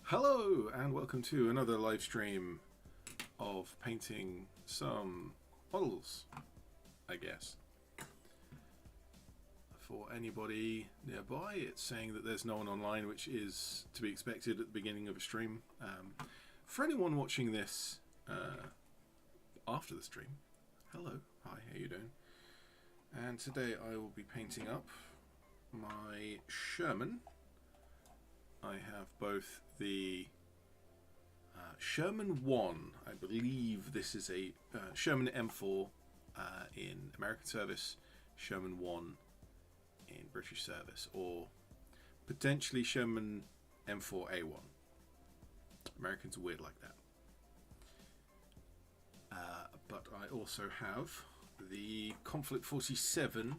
Hello and welcome to another live stream of painting some models, I guess. For anybody nearby, it's saying that there's no one online, which is to be expected at the beginning of a stream. For anyone watching this after the stream, hello, hi, how you doing? And today I will be painting up my Sherman. I have both the Sherman 1, I believe this is a Sherman M4 in American service, Sherman 1 in British service, or potentially Sherman M4A1. Americans are weird like that. But I also have the Conflict 47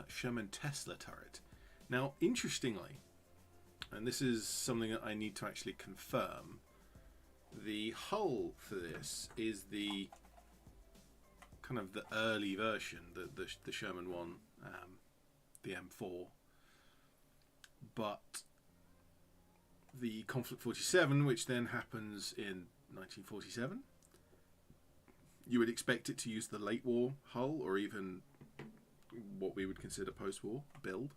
Sherman Tesla turret. Now, interestingly, and this is something that I need to actually confirm, the hull for this is the kind of the early version, the Sherman 1, the M4, but the Conflict 47, which then happens in 1947, you would expect it to use the late war hull, or even what we would consider post-war build,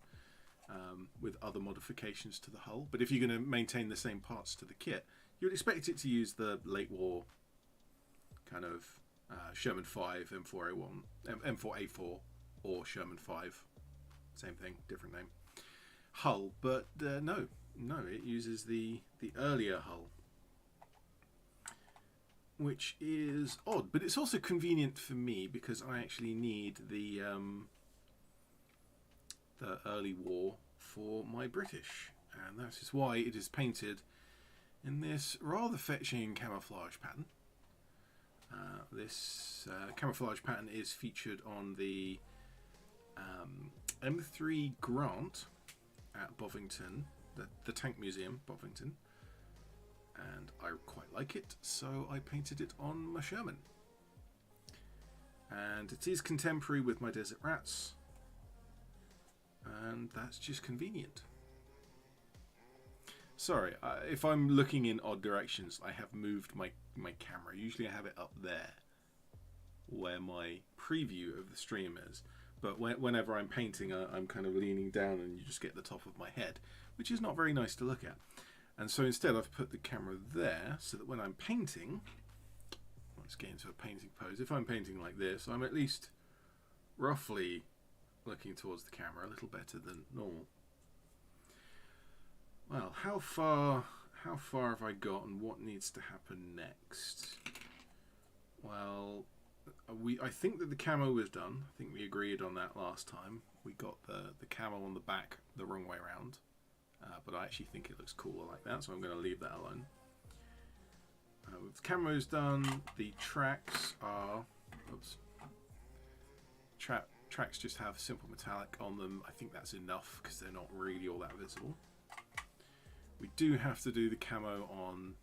with other modifications to the hull. But if you're going to maintain the same parts to the kit, you would expect it to use the late war kind of Sherman 5 M4A1, M4A4, or Sherman 5, same thing, different name, hull. But no, it uses the earlier hull, which is odd. But it's also convenient for me because I actually need the early war for my British, and that is why it is painted in this rather fetching camouflage pattern. This camouflage pattern is featured on the M3 Grant at Bovington, the Tank Museum, Bovington, and I quite like it, so I painted it on my Sherman. And it is contemporary with my Desert Rats, and that's just convenient. Sorry, if I'm looking in odd directions, I have moved my camera. Usually I have it up there where my preview of the stream is, but whenever I'm painting, I'm kind of leaning down and you just get the top of my head, which is not very nice to look at. And so instead I've put the camera there so that when I'm painting, let's get into a painting pose. If I'm painting like this, I'm at least roughly looking towards the camera, a little better than normal. Well, how far have I got, and what needs to happen next? Well, I think that the camo was done. I think we agreed on that last time. We got the camo on the back the wrong way around, but I actually think it looks cooler like that, so I'm going to leave that alone. With the camo's done, the tracks are, tracks just have simple metallic on them. I think that's enough because they're not really all that visible. We do have to do the camo on,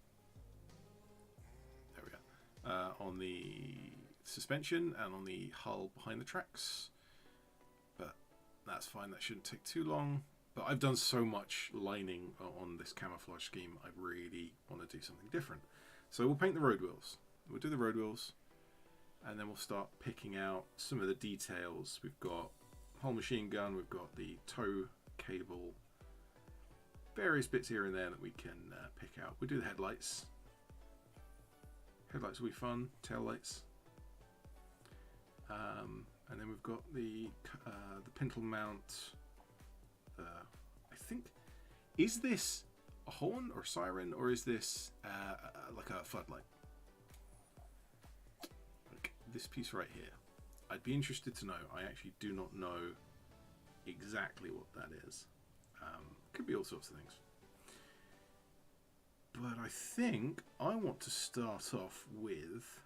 there we go, on the suspension and on the hull behind the tracks, but that's fine, that shouldn't take too long. But I've done so much lining on this camouflage scheme, I really want to do something different. So we'll paint the road wheels. We'll do the road wheels, and then we'll start picking out some of the details. We've got whole machine gun, we've got the tow cable, various bits here and there that we can pick out. We'll do the headlights. Headlights will be fun, tail lights. And then we've got the pintle mount. I think, is this a horn or siren, or is this like a floodlight? This piece right here, I'd be interested to know. I actually do not know exactly what that is. Could be all sorts of things, but I think I want to start off with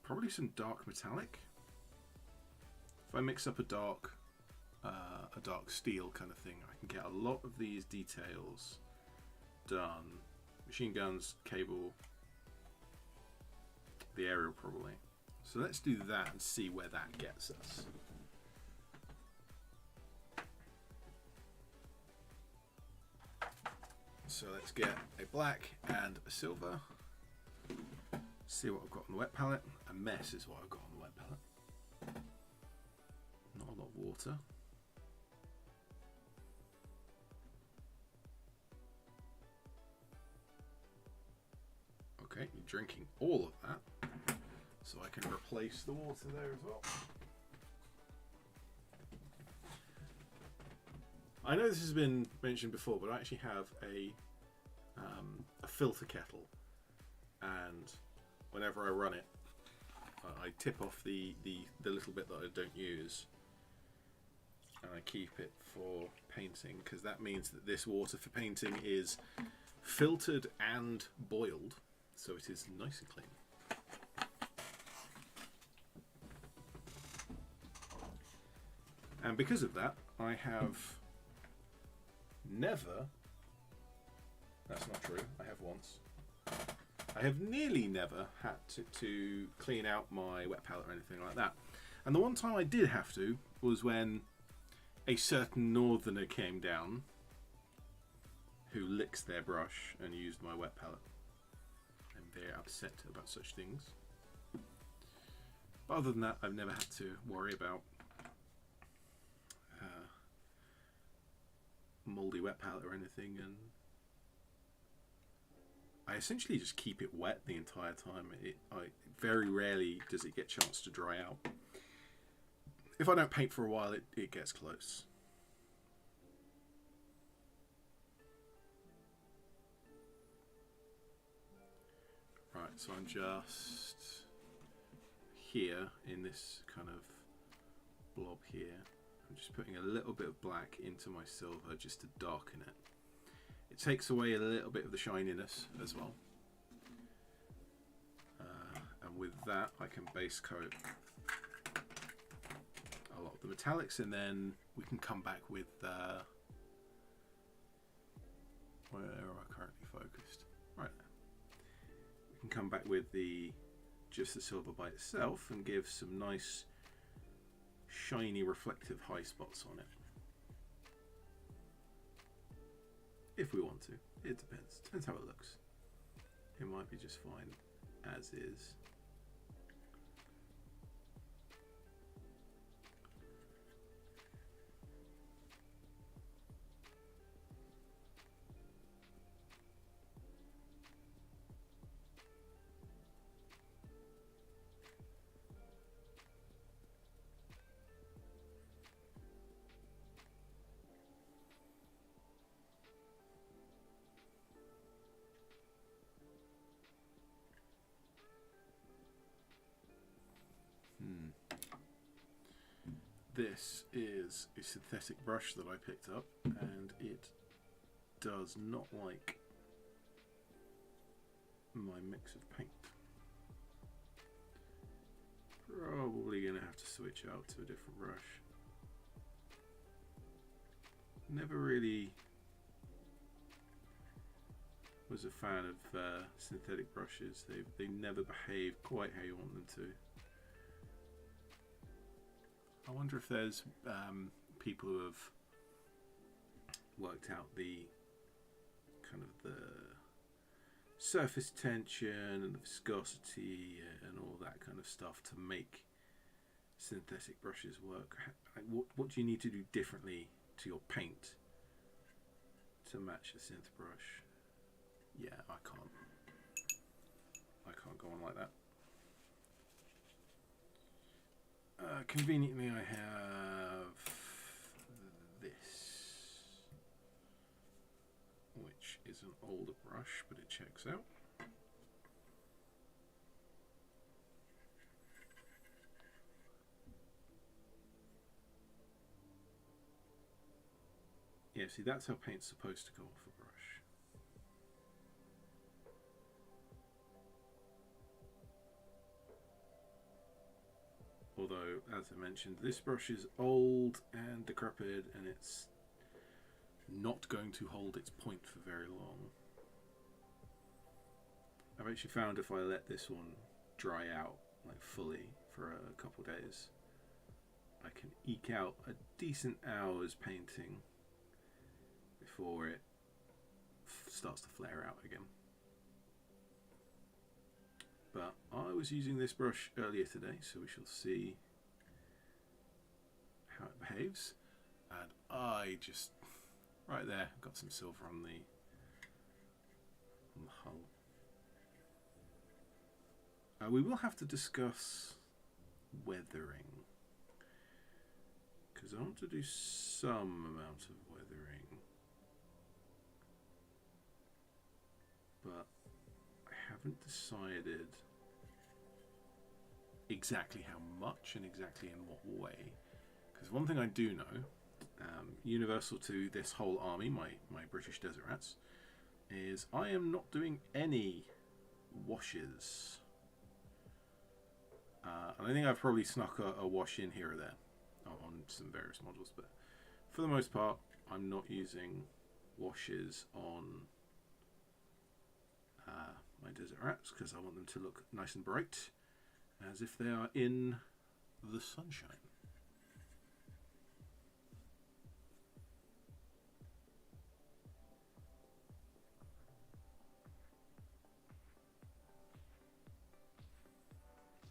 probably some dark metallic. If I mix up a dark steel kind of thing, I can get a lot of these details done. Machine guns, cable, the aerial probably. So let's do that and see where that gets us. So let's get a black and a silver. See what I've got on the wet palette. A mess is what I've got on the wet palette. Not a lot of water. Okay, you're drinking all of that. So I can replace the water there as well. I know this has been mentioned before, but I actually have a filter kettle, and whenever I run it, I tip off the little bit that I don't use, and I keep it for painting, because that means that this water for painting is filtered and boiled, so it is nice and clean. And because of that, I have never, that's not true, I have once, I have nearly never had to clean out my wet palette or anything like that. And the one time I did have to was when a certain northerner came down who licks their brush and used my wet palette. I'm very upset about such things. But other than that, I've never had to worry about moldy wet palette or anything, and I essentially just keep it wet the entire time. Very rarely does it get a chance to dry out. If I don't paint for a while, it gets close. Right, so I'm just here in this kind of blob here. I'm just putting a little bit of black into my silver just to darken it. It takes away a little bit of the shininess as well. And with that, I can base coat a lot of the metallics, and then we can come back with where am I currently focused? Right there. We can come back with just the silver by itself and give some nice shiny reflective high spots on it. If we want to. It depends. Depends how it looks. It might be just fine as is. This is a synthetic brush that I picked up, and it does not like my mix of paint. Probably going to have to switch out to a different brush. Never really was a fan of synthetic brushes. They never behave quite how you want them to. I wonder if there's people who have worked out the kind of the surface tension and the viscosity and all that kind of stuff to make synthetic brushes work. Like what do you need to do differently to your paint to match the synth brush? Yeah, I can't go on like that. Conveniently, I have this, which is an older brush, but it checks out. Yeah, see, that's how paint's supposed to go off a brush. Although, as I mentioned, this brush is old and decrepit, and it's not going to hold its point for very long. I've actually found if I let this one dry out like fully for a couple days, I can eke out a decent hour's painting before it starts to flare out again. But I was using this brush earlier today, so we shall see how it behaves. And I just, right there, got some silver on the hull. We will have to discuss weathering, because I want to do some amount of weathering, but I haven't decided exactly how much and exactly in what way. Because one thing I do know, universal to this whole army, my British Desert Rats, is I am not doing any washes. And I think I've probably snuck a wash in here or there on some various models, but for the most part I'm not using washes on my Desert Rats, because I want them to look nice and bright as if they are in the sunshine.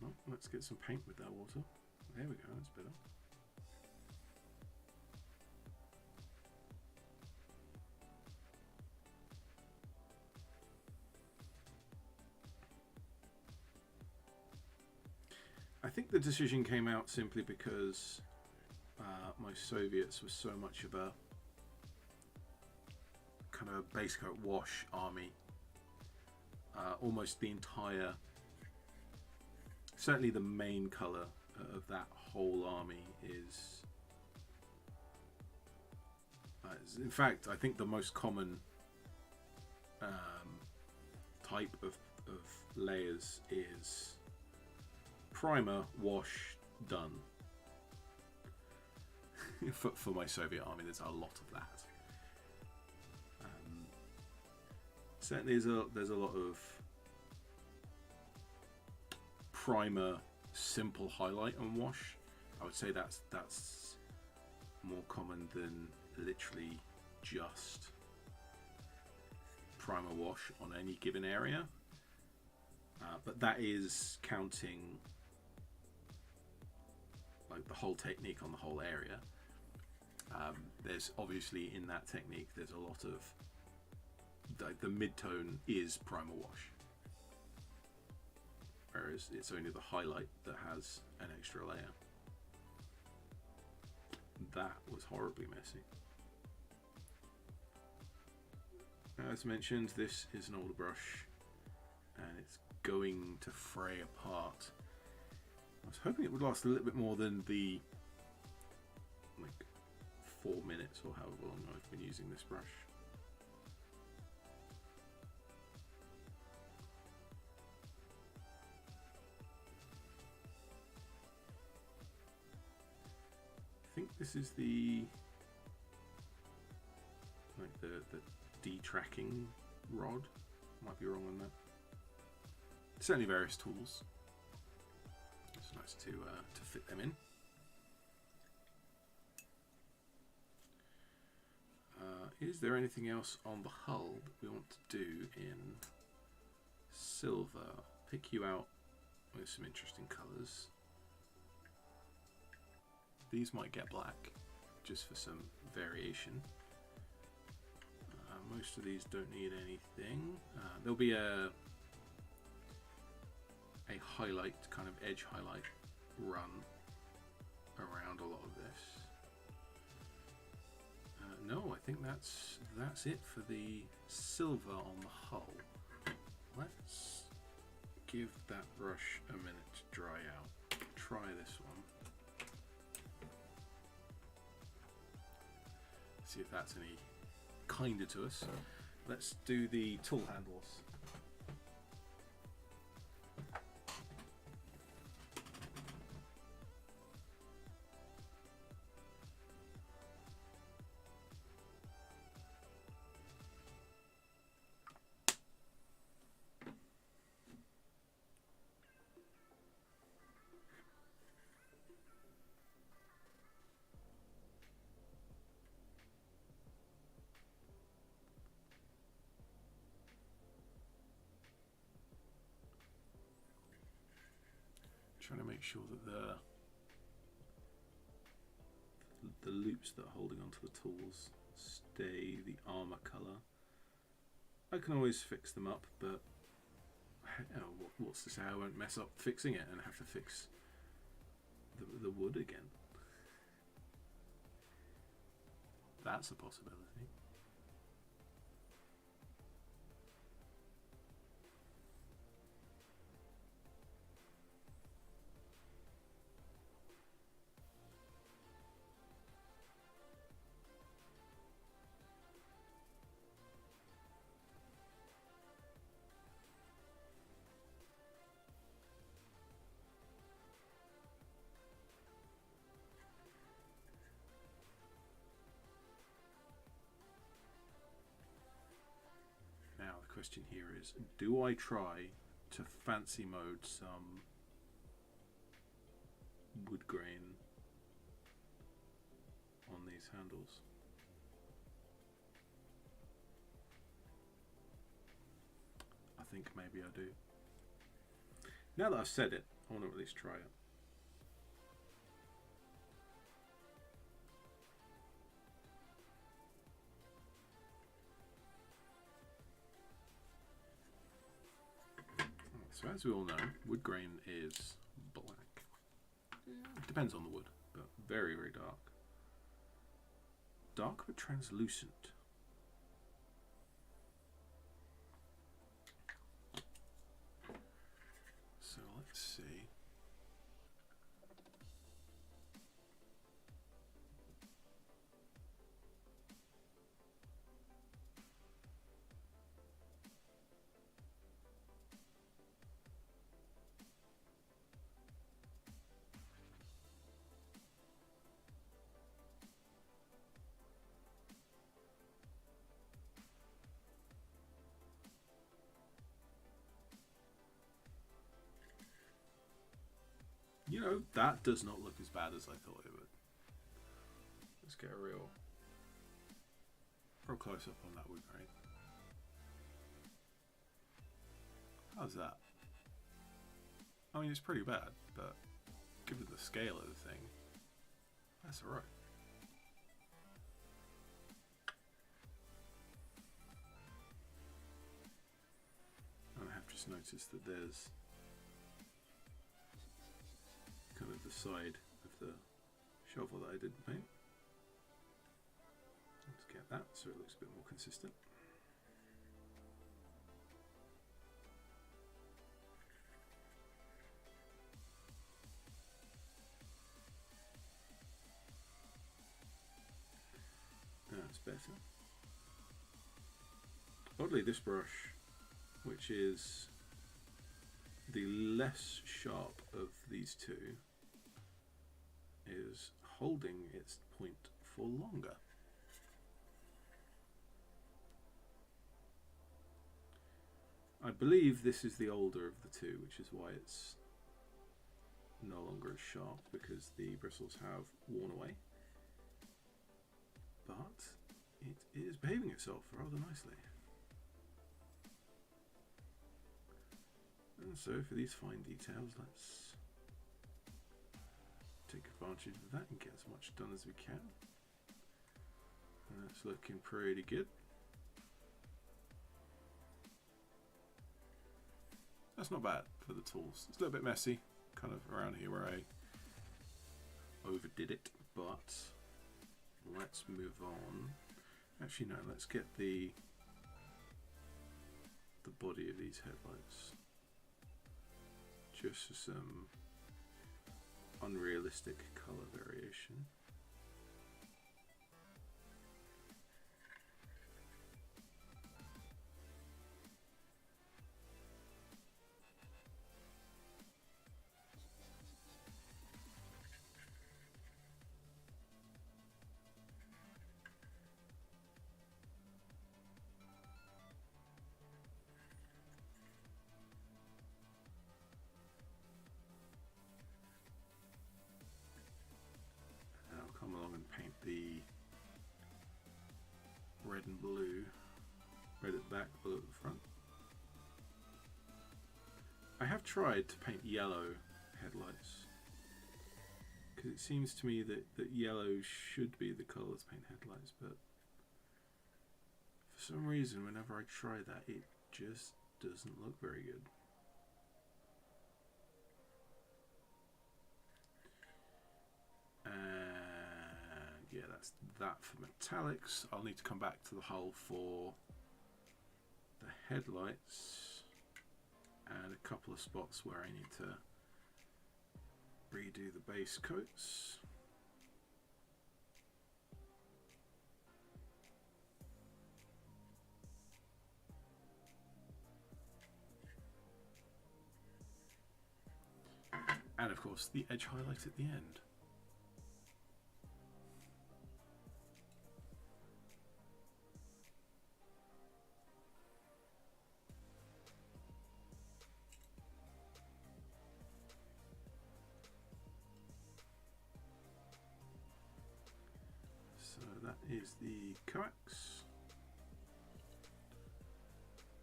Well, let's get some paint with that water. There we go, that's better. I think the decision came out simply because my Soviets were so much of a kind of base coat wash army. Almost the entire, certainly the main colour of that whole army is, in fact, I think the most common type of layers is primer, wash, done. for my Soviet army, there's a lot of that. Certainly there's a lot of primer, simple highlight and wash. I would say that's more common than literally just primer wash on any given area. But that is counting like the whole technique on the whole area. There's obviously in that technique there's a lot of the mid-tone is primer wash, whereas it's only the highlight that has an extra layer. That was horribly messy. As mentioned, this is an older brush and it's going to fray apart. I was hoping it would last a little bit more than the like 4 minutes or however long I've been using this brush. I think this is the detracking rod. Might be wrong on that. Certainly various tools. It's nice to fit them in. Is there anything else on the hull that we want to do in silver? I'll pick you out with some interesting colours. These might get black, just for some variation. Most of these don't need anything. There'll be a highlight, kind of edge highlight run around a lot of this. No, I think that's it for the silver on the hull. Let's give that brush a minute to dry out. Try this one. See if that's any kinder to us. Let's do the tool handles. Trying to make sure that the loops that are holding onto the tools stay the armor color. I can always fix them up, but what's to say I won't mess up fixing it and have to fix the wood again? That's a possibility. Now the question here is, do I try to fancy mode some wood grain on these handles? I think maybe I do. Now that I've said it, I want to at least try it. So as we all know, wood grain is black. It depends on the wood, but very, very dark. Dark but translucent. So let's see. You know, that does not look as bad as I thought it would. Let's get a real close up on that wood grain. How's that? I mean, it's pretty bad, but given the scale of the thing, that's alright. I have just noticed that there's kind of the side of the shovel that I didn't paint. Let's get that so it looks a bit more consistent. That's better. Oddly, this brush, which is the less sharp of these two, is holding its point for longer. I believe this is the older of the two, which is why it's no longer as sharp, because the bristles have worn away. But it is behaving itself rather nicely. And so for these fine details, let's take advantage of that and get as much done as we can. And that's looking pretty good. That's not bad for the tools. It's a little bit messy, kind of around here where I overdid it, but let's move on. Actually no, let's get the body of these headlights. Just for some unrealistic colour variation. Come along and paint the red and blue, red at the back, blue at the front. I have tried to paint yellow headlights headlights. Because it seems to me that yellow should be the colour to paint headlights, but for some reason whenever I try that it just doesn't look very good. And yeah, that's that for metallics. I'll need to come back to the hull for the headlights and a couple of spots where I need to redo the base coats. And of course the edge highlight at the end. So that is the coax.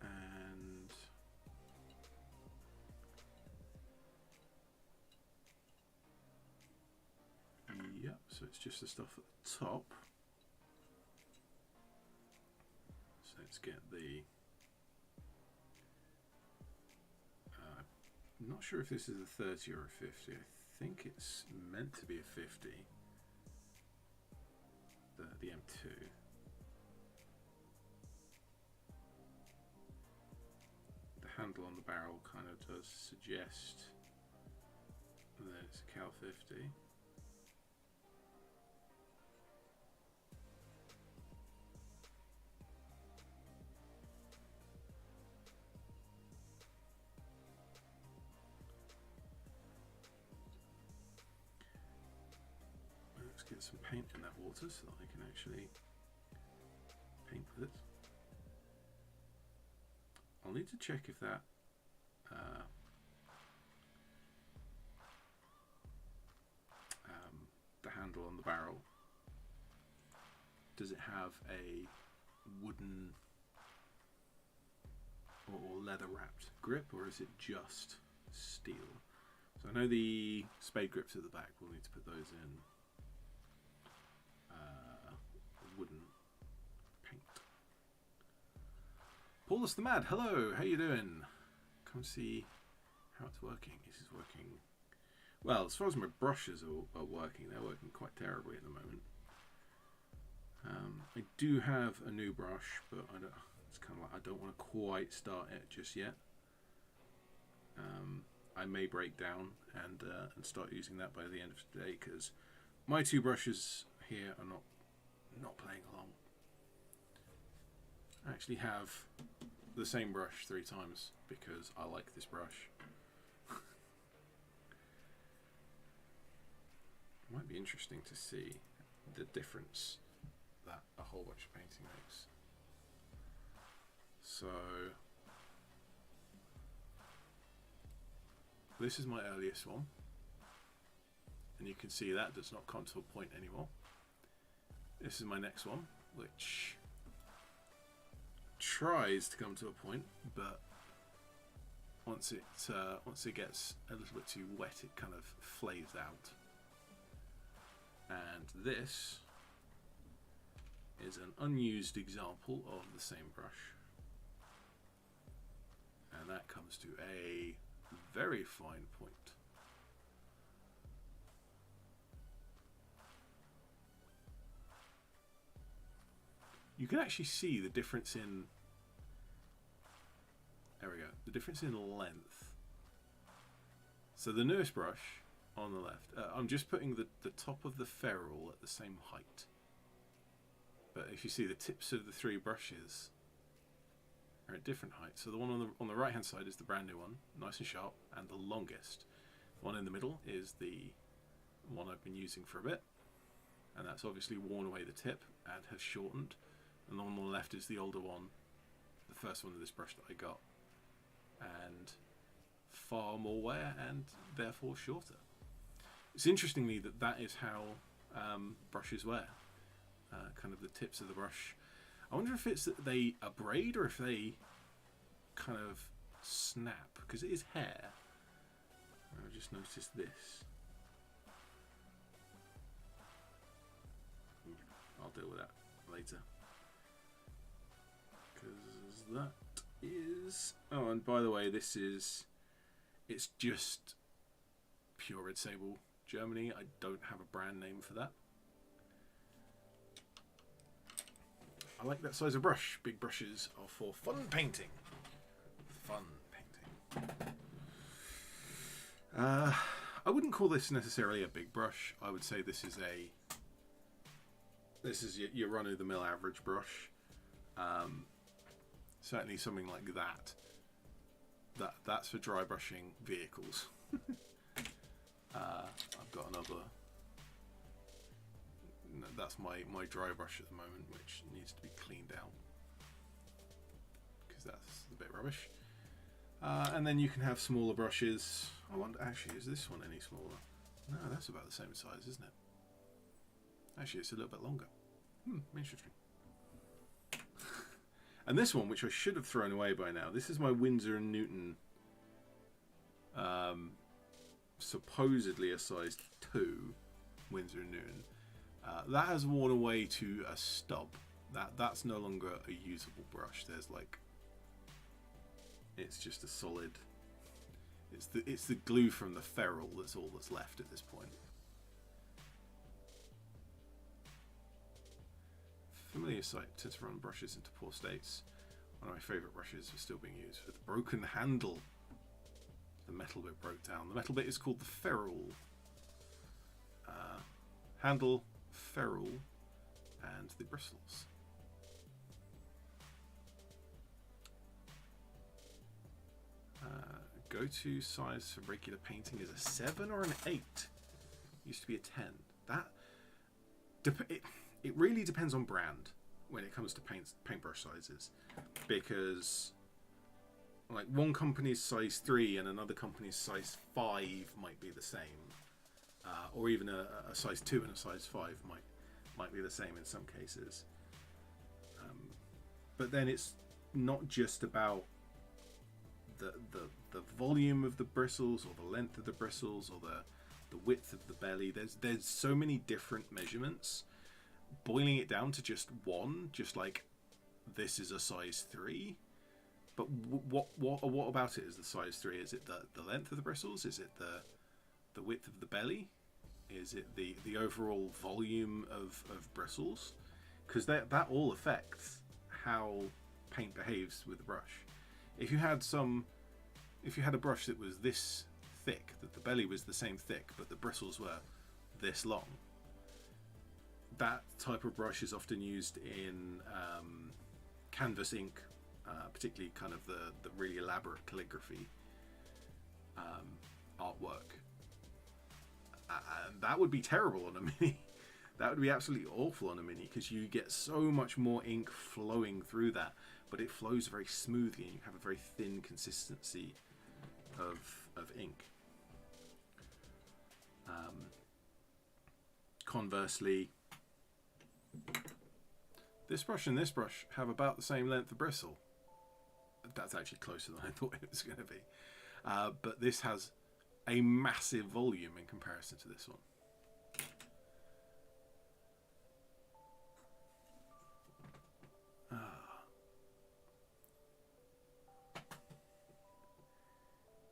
And yep, so it's just the stuff at the top. So let's get the I'm not sure if this is a 30 or a 50. I think it's meant to be a 50. The M2. The handle on the barrel kind of does suggest that it's a Cal 50. Let's get some paint in that water so that I can actually paint with it. I'll need to check if that the handle on the barrel, does it have a wooden or leather wrapped grip, or is it just steel? So I know the spade grips at the back, we'll need to put those in wooden paint. Paulus the Mad, hello, how you doing? Come see how it's working. This is working well. As far as my brushes are working, they're working quite terribly at the moment. I do have a new brush, but it's kind of like I don't want to quite start it just yet. I may break down and start using that by the end of today, because my two brushes here are not playing along. I actually have the same brush 3 times because I like this brush. It might be interesting to see the difference that a whole bunch of painting makes. So this is my earliest one, and you can see that does not come to a point anymore. This is my next one, which tries to come to a point, but once it gets a little bit too wet, it kind of flays out. And this is an unused example of the same brush, and that comes to a very fine point. You can actually see the difference in, there we go, the difference in length. So the newest brush on the left, I'm just putting the top of the ferrule at the same height. But if you see, the tips of the 3 brushes are at different heights. So the one on the right hand side is the brand new one, nice and sharp, and the longest. The one in the middle is the one I've been using for a bit, and that's obviously worn away the tip and has shortened. And the one on the left is the older one, the first one of this brush that I got, and far more wear and therefore shorter. It's interestingly that is how brushes wear, kind of the tips of the brush. I wonder if it's that they abrade or if they kind of snap, because it is hair. I've just noticed this. I'll deal with that later. Because that is... Oh, and by the way, this is... It's just pure Red Sable Germany. I don't have a brand name for that. I like that size of brush. Big brushes are for fun painting. Fun painting. I wouldn't call this necessarily a big brush. I would say this is your run-of-the-mill average brush. Certainly something like that. That's for dry brushing vehicles. I've got another. That's my dry brush at the moment, which needs to be cleaned out because that's a bit rubbish. And then you can have smaller brushes. I wonder, actually, is this one any smaller? No, that's about the same size, isn't it? Actually, it's a little bit longer. Interesting. And this one, which I should have thrown away by now, this is my Winsor & Newton, supposedly a size 2 Winsor & Newton. That has worn away to a stub. That's no longer a usable brush. There's like, it's just a solid. It's the glue from the ferrule that's all that's left at this point. Familiar sight to run brushes into poor states. One of my favourite brushes are still being used with a broken handle. The metal bit broke down. The metal bit is called the ferrule. Handle, ferrule, and the bristles. Go-to size for regular painting is a 7 or an 8. Used to be a 10. It really depends on brand when it comes to paintbrush sizes, because like one company's size 3 and another company's size 5 might be the same, or even a size 2 and a size 5 might be the same in some cases. But then it's not just about the volume of the bristles or the length of the bristles or the width of the belly. There's so many different measurements. Boiling it down to just one, just like this is a size 3, but what about it is the size 3? Is it the length of the bristles? Is it the width of the belly? Is it the overall volume of bristles? Because that all affects how paint behaves with the brush. If you had a brush that was this thick, that the belly was the same thick, but the bristles were this long, that type of brush is often used in canvas ink, particularly kind of the really elaborate calligraphy artwork. And that would be terrible on a Mini. That would be absolutely awful on a Mini, because you get so much more ink flowing through that, but it flows very smoothly and you have a very thin consistency of ink. Conversely, this brush and this brush have about the same length of bristle. That's actually closer than I thought it was going to be. But this has a massive volume in comparison to this one.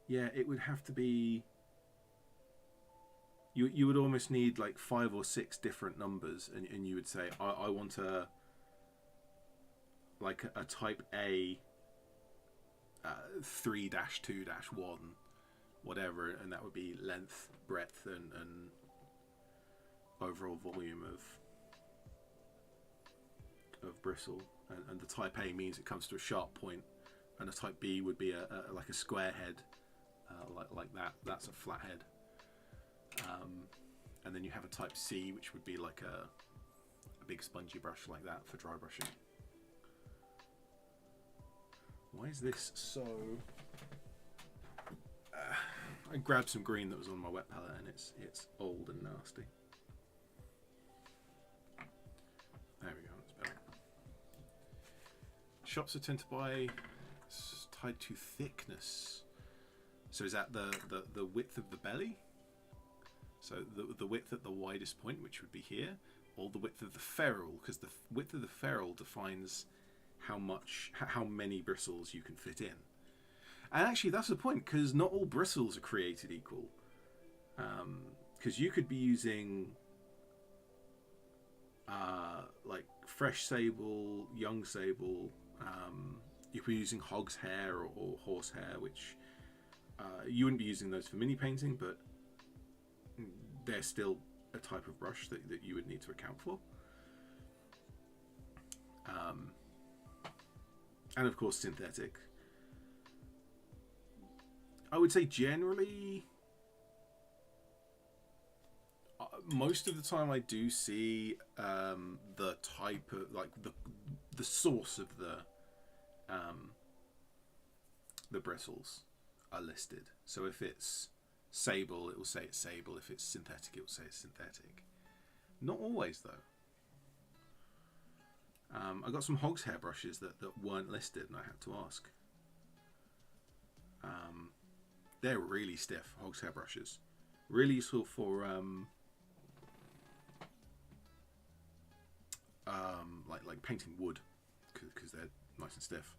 Yeah, it would have to be... You would almost need like 5 or 6 different numbers, and you would say, I want a type A 3-2-1, whatever, and that would be length, breadth, and overall volume of bristle. And the type A means it comes to a sharp point, and a type B would be like a square head, like that. That's a flat head. And then you have a type C, which would be like a big spongy brush like that for dry brushing. Why is this so... I grabbed some green that was on my wet palette, and it's old and nasty. There we go, that's better. Shops are tend to buy tied to thickness. So is that the width of the belly? So the width at the widest point, which would be here, or the width of the ferrule, because the width of the ferrule defines how many bristles you can fit in. And actually, that's the point, because not all bristles are created equal. Because you could be using like fresh sable, young sable. You could be using hog's hair or horse hair, which you wouldn't be using those for mini painting, but they're still a type of brush that you would need to account for. And of course, synthetic. I would say generally, most of the time I do see the type of, like the source of the bristles are listed. So if it's sable, it will say it's sable. If it's synthetic, it will say it's synthetic. Not always, though. I got some hog's hair brushes that weren't listed, and I had to ask. They're really stiff, hog's hair brushes. Really useful for like painting wood, because they're nice and stiff.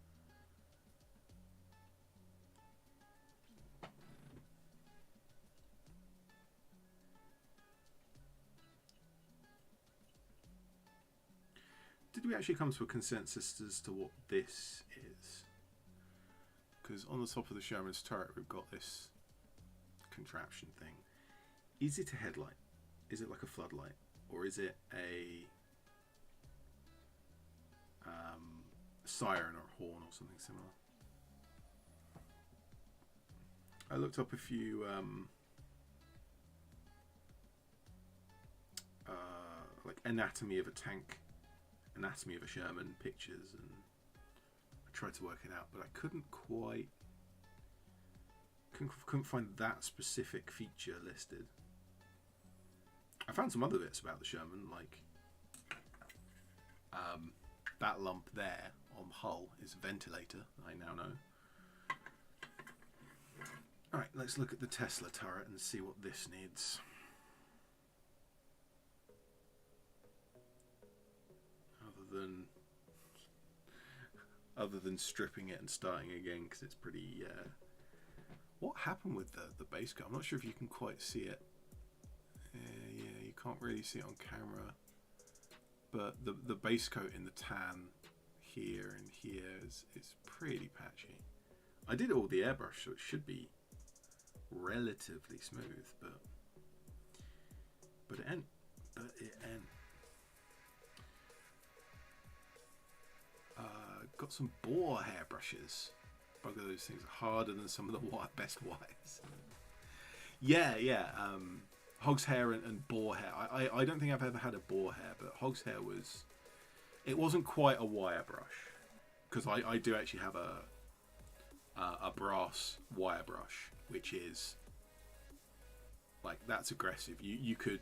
Did we actually come to a consensus as to what this is? Because on the top of the Sherman's turret, we've got this contraption thing. Is it a headlight? Is it like a floodlight? Or is it a siren or a horn or something similar? I looked up a few like anatomy of a tank, anatomy of a Sherman pictures, and I tried to work it out, but I couldn't find that specific feature listed. I found some other bits about the Sherman, like that lump there on the hull is a ventilator, I now know. Alright, let's look at the Tesla turret and see what this needs. Other than stripping it and starting again, because it's pretty... What happened with the base coat? I'm not sure if you can quite see it. Yeah, you can't really see it on camera. But the base coat in the tan here and here is pretty patchy. I did it all with the airbrush, so it should be relatively smooth, but it ain't. Got some boar hair brushes. Bugger, those things are harder than some of the best wires. Yeah. Hog's hair and boar hair. I don't think I've ever had a boar hair, but hog's hair it wasn't quite a wire brush, because I do actually have a brass wire brush, which is like, that's aggressive. You could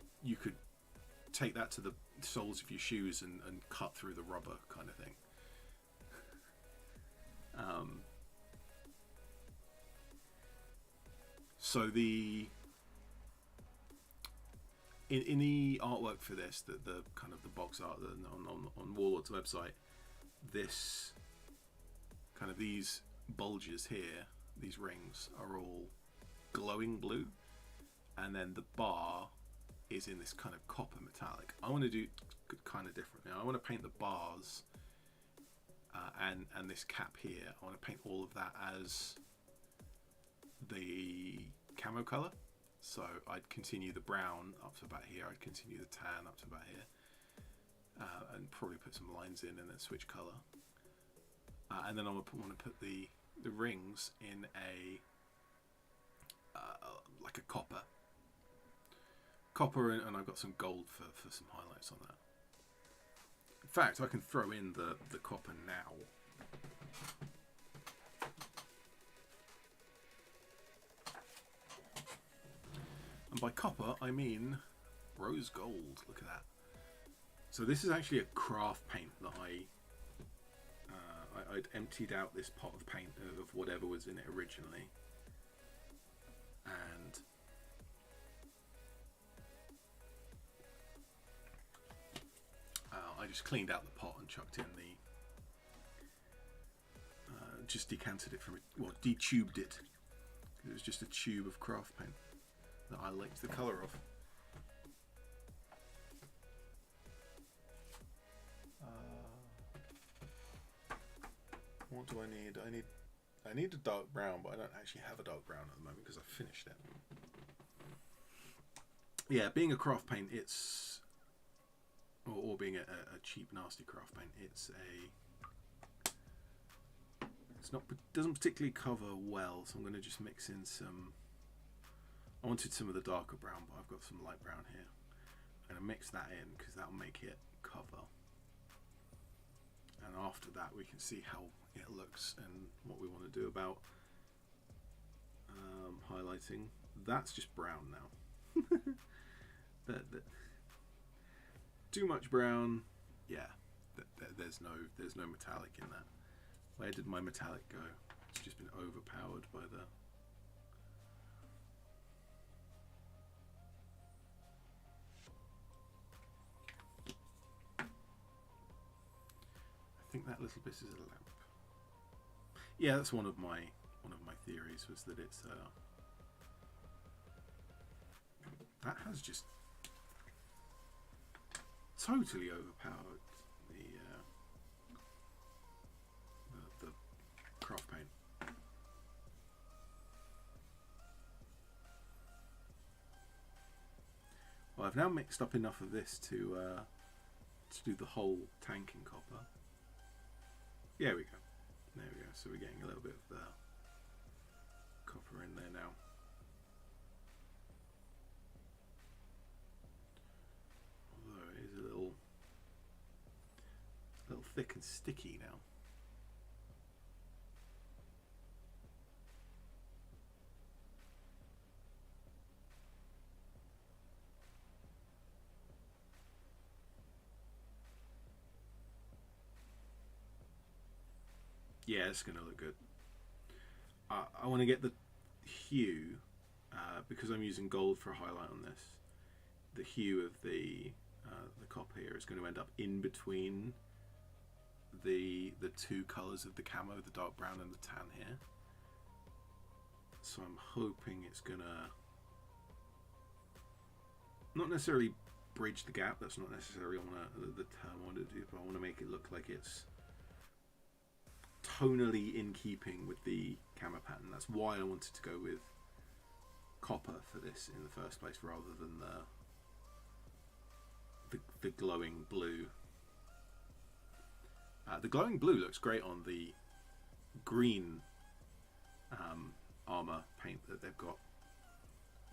take that to the soles of your shoes and cut through the rubber kind of thing. So in the artwork for this, the kind of the box art on Warlord's website, this kind of these bulges here, these rings, are all glowing blue, and then the bar is in this kind of copper metallic. I want to do kind of different now. I want to paint the bars and this cap here. I want to paint all of that as the camo color. So I'd continue the brown up to about here. I'd continue the tan up to about here, and probably put some lines in and then switch color. And then I want to put the rings in a like a copper, and I've got some gold for some highlights on that. In fact, I can throw in the copper now. And by copper, I mean rose gold. Look at that. So this is actually a craft paint that I'd emptied out this pot of paint of whatever was in it originally. And I just cleaned out the pot and chucked in the just decanted it from it, well, detubed it. It was just a tube of craft paint that I liked the colour of. What do I need? I need a dark brown, but I don't actually have a dark brown at the moment because I finished it. Yeah, being a craft paint, it's or being a cheap, nasty craft paint, it's not, doesn't particularly cover well. So I'm going to just mix in some. I wanted some of the darker brown, but I've got some light brown here. I'm going to mix that in because that'll make it cover. And after that, we can see how it looks and what we want to do about highlighting. That's just brown now. Too much brown. Yeah, there's no metallic in that. Where did my metallic go? It's just been overpowered by the. I think that little bit is a lamp. Yeah, that's one of my theories, was that it's that has just totally overpowered the craft paint. Well, I've now mixed up enough of this to do the whole tank in copper. There we go. There we go. So we're getting a little bit of the copper in there now. Although it is a little thick and sticky now. Yeah, it's going to look good. I want to get the hue, because I'm using gold for a highlight on this. The hue of the copper here is going to end up in between the two colours of the camo, the dark brown and the tan here. So I'm hoping it's going to not necessarily bridge the gap. That's not necessarily the term I want to do, but I want to make it look like it's tonally in keeping with the camo pattern. That's why I wanted to go with copper for this in the first place, rather than the glowing blue. The glowing blue looks great on the green armor paint that they've got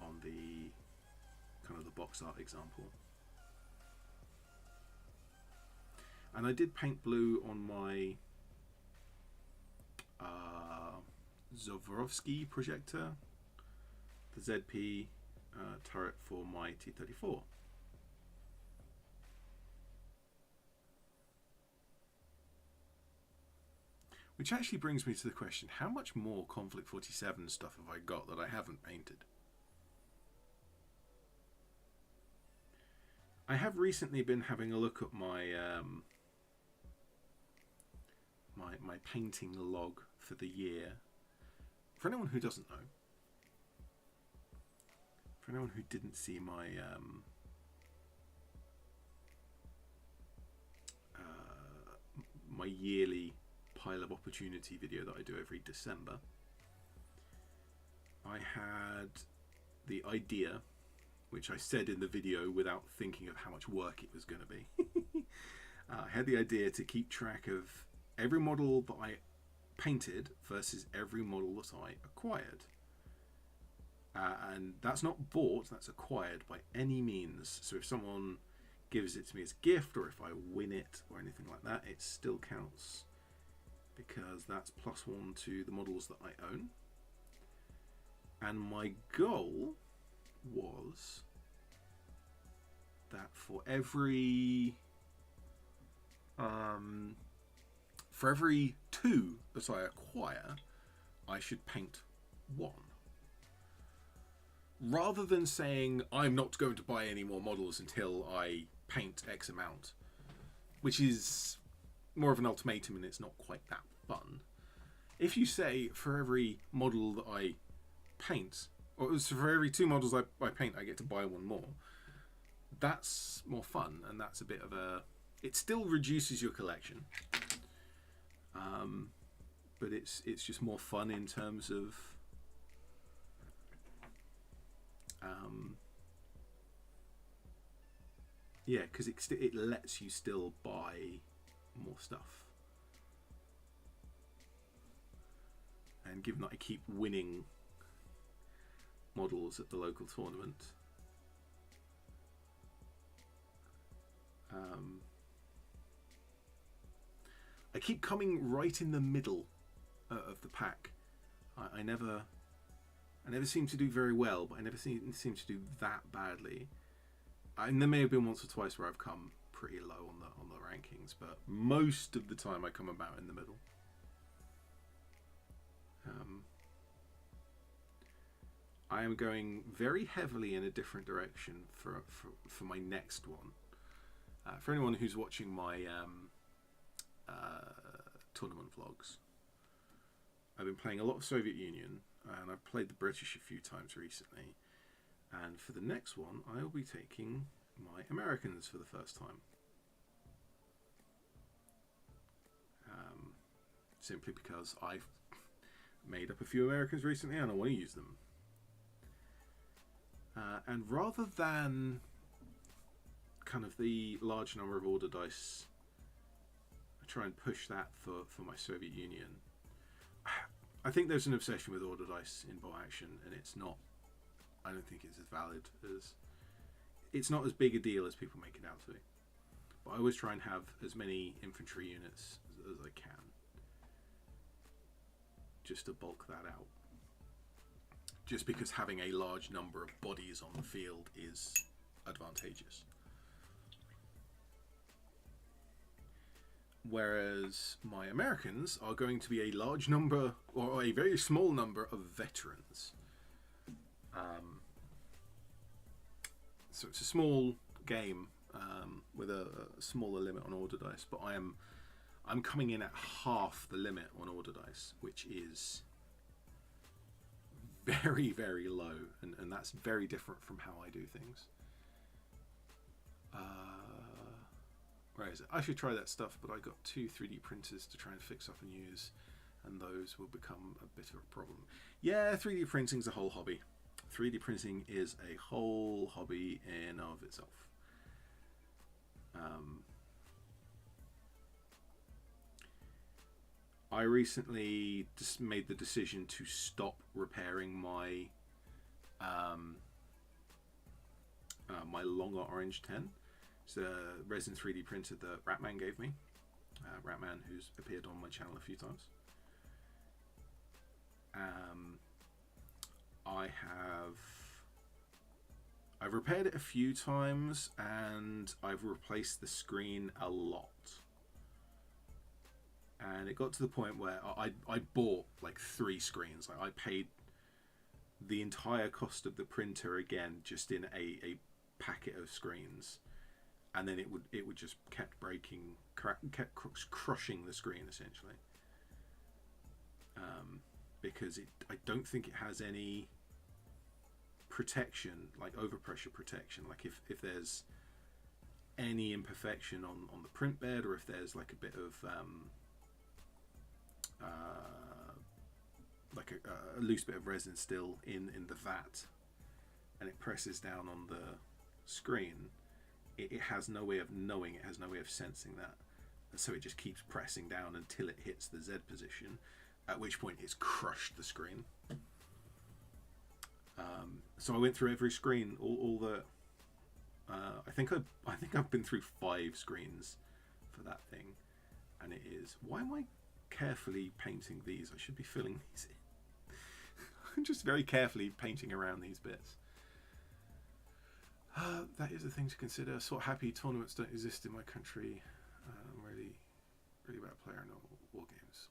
on the kind of the box art example. And I did paint blue on my Zvorovsky projector, the ZP turret for my T-34. Which actually brings me to the question, how much more Conflict 47 stuff have I got that I haven't painted? I have recently been having a look at my my painting log for the year. For anyone who doesn't know, for anyone who didn't see my my yearly pile of opportunity video that I do every December, I had the idea, which I said in the video without thinking of how much work it was going to be. I had the idea to keep track of every model that I painted versus every model that I acquired. And that's not bought, that's acquired by any means. So if someone gives it to me as a gift, or if I win it or anything like that, it still counts, because that's +1 to the models that I own. And my goal was that for every 2 that I acquire, I should paint 1. rather than saying I'm not going to buy any more models until I paint X amount, which is more of an ultimatum and it's not quite that fun. If you say for every model that I paint, or for every 2 models I paint, I get to buy 1 more, that's more fun, and that's a bit of a... It still reduces your collection, but it's just more fun in terms of yeah, because it lets you still buy more stuff. And given that I keep winning models at the local tournament, I keep coming right in the middle of the pack. I never seem to do very well, but I never seem to do that badly. And there may have been once or twice where I've come pretty low on the rankings, but most of the time I come about in the middle. I am going very heavily in a different direction for my next one. For anyone who's watching my tournament vlogs, I've been playing a lot of Soviet Union, and I've played the British a few times recently. And for the next one, I will be taking my Americans for the first time. Simply because I've made up a few Americans recently and I want to use them. And rather than kind of the large number of order dice, I try and push that for my Soviet Union. I think there's an obsession with order dice in bot action, and it's not... I don't think it's as valid as... It's not as big a deal as people make it out to be. But I always try and have as many infantry units as I can, just to bulk that out. Just because having a large number of bodies on the field is advantageous. Whereas my Americans are going to be a large number, or a very small number, of veterans. So it's a small game with a smaller limit on order dice, but I'm coming in at half the limit on order dice, which is very, very low, and that's very different from how I do things. Where is it? I should try that stuff, but I got 2 3D printers to try and fix up and use, and those will become a bit of a problem. Yeah, 3D printing's a whole hobby. 3D printing is a whole hobby in of itself. I recently just made the decision to stop repairing my my longer Orange 10. It's a resin 3D printer that Ratman gave me. Ratman, who's appeared on my channel a few times. I've repaired it a few times, and I've replaced the screen a lot. And it got to the point where I bought like 3 screens. Like, I paid the entire cost of the printer again, just in a packet of screens, and then it would just kept breaking, kept crushing the screen essentially. Because I don't think it has any protection, like overpressure protection. Like if there's any imperfection on the print bed, or if there's like a bit of like a loose bit of resin still in the vat, and it presses down on the screen, it has no way of knowing, it has no way of sensing that, and so it just keeps pressing down until it hits the Z position, at which point it's crushed the screen. So I went through every screen, all the I think I've been through 5 screens for that thing, and it is... Why am I carefully painting these? I should be filling these in. I'm just very carefully painting around these bits. That is a thing to consider. Sort of happy tournaments don't exist in my country. I'm really bad player in all war games.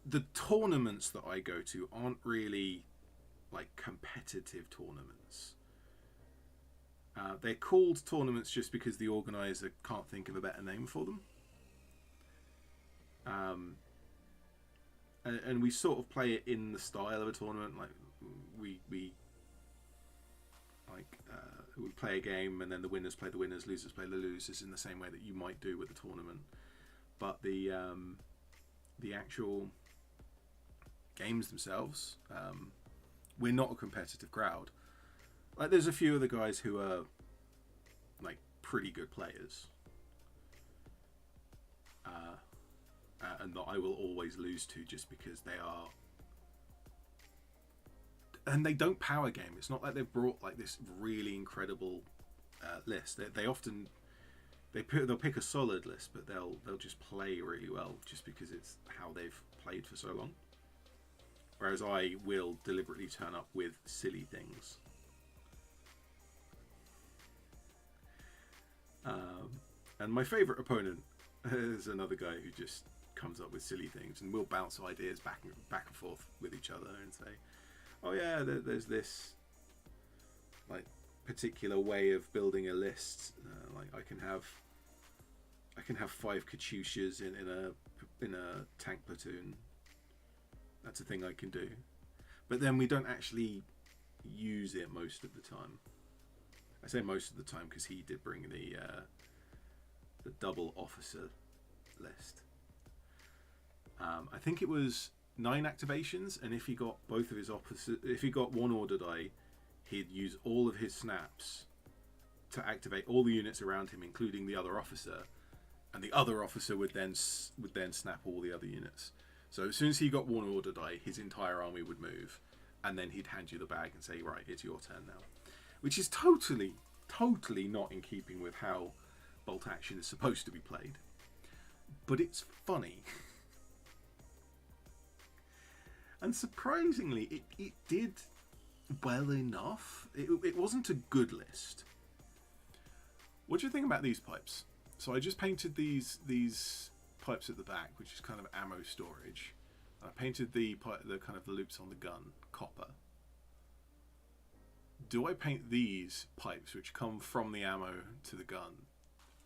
the tournaments that I go to aren't really like competitive tournaments. They're called tournaments just because the organizer can't think of a better name for them. And we sort of play it in the style of a tournament. Like we play a game, and then the winners play the winners, losers play the losers, in the same way that you might do with a tournament. But the actual games themselves, we're not a competitive crowd. Like, there's a few of the guys who are like pretty good players, and that I will always lose to just because they are. And they don't power game. It's not like they've brought like this really incredible list. They often they'll pick a solid list, but they'll just play really well just because it's how they've played for so long. Whereas I will deliberately turn up with silly things. And my favourite opponent is another guy who just comes up with silly things, and we'll bounce ideas back and forth with each other and say, oh yeah, there's this like particular way of building a list. Like I can have 5 Katyushas in a tank platoon. That's a thing I can do. But then we don't actually use it most of the time. I say most of the time because he did bring the double officer list. I think it was 9 activations, and if he got both of his if he got one order die, he'd use all of his snaps to activate all the units around him, including the other officer, and the other officer would then snap all the other units. So as soon as he got one order die, his entire army would move, and then he'd hand you the bag and say, right, it's your turn now. Which is totally not in keeping with how bolt action is supposed to be played. But it's funny. And surprisingly, it did well enough. It wasn't a good list. What do you think about these pipes? So I just painted these pipes at the back, which is kind of ammo storage. I painted the kind of the loops on the gun copper. Do I paint these pipes, which come from the ammo to the gun?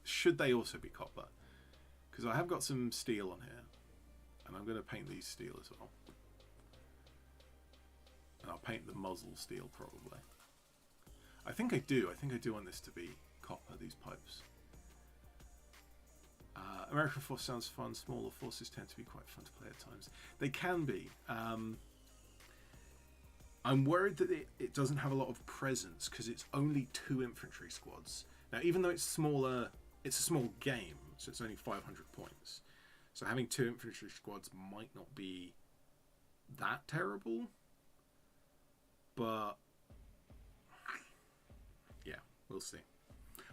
Should they also be copper? Because I have got some steel on here, and I'm going to paint these steel as well. And I'll paint the muzzle steel probably. I think I do want this to be copper, these pipes. American Force sounds fun. Smaller forces tend to be quite fun to play at times. They can be. I'm worried that it doesn't have a lot of presence because it's only 2 infantry squads. Now, even though it's smaller, it's a small game, so it's only 500 points. So having 2 infantry squads might not be that terrible. But yeah, we'll see.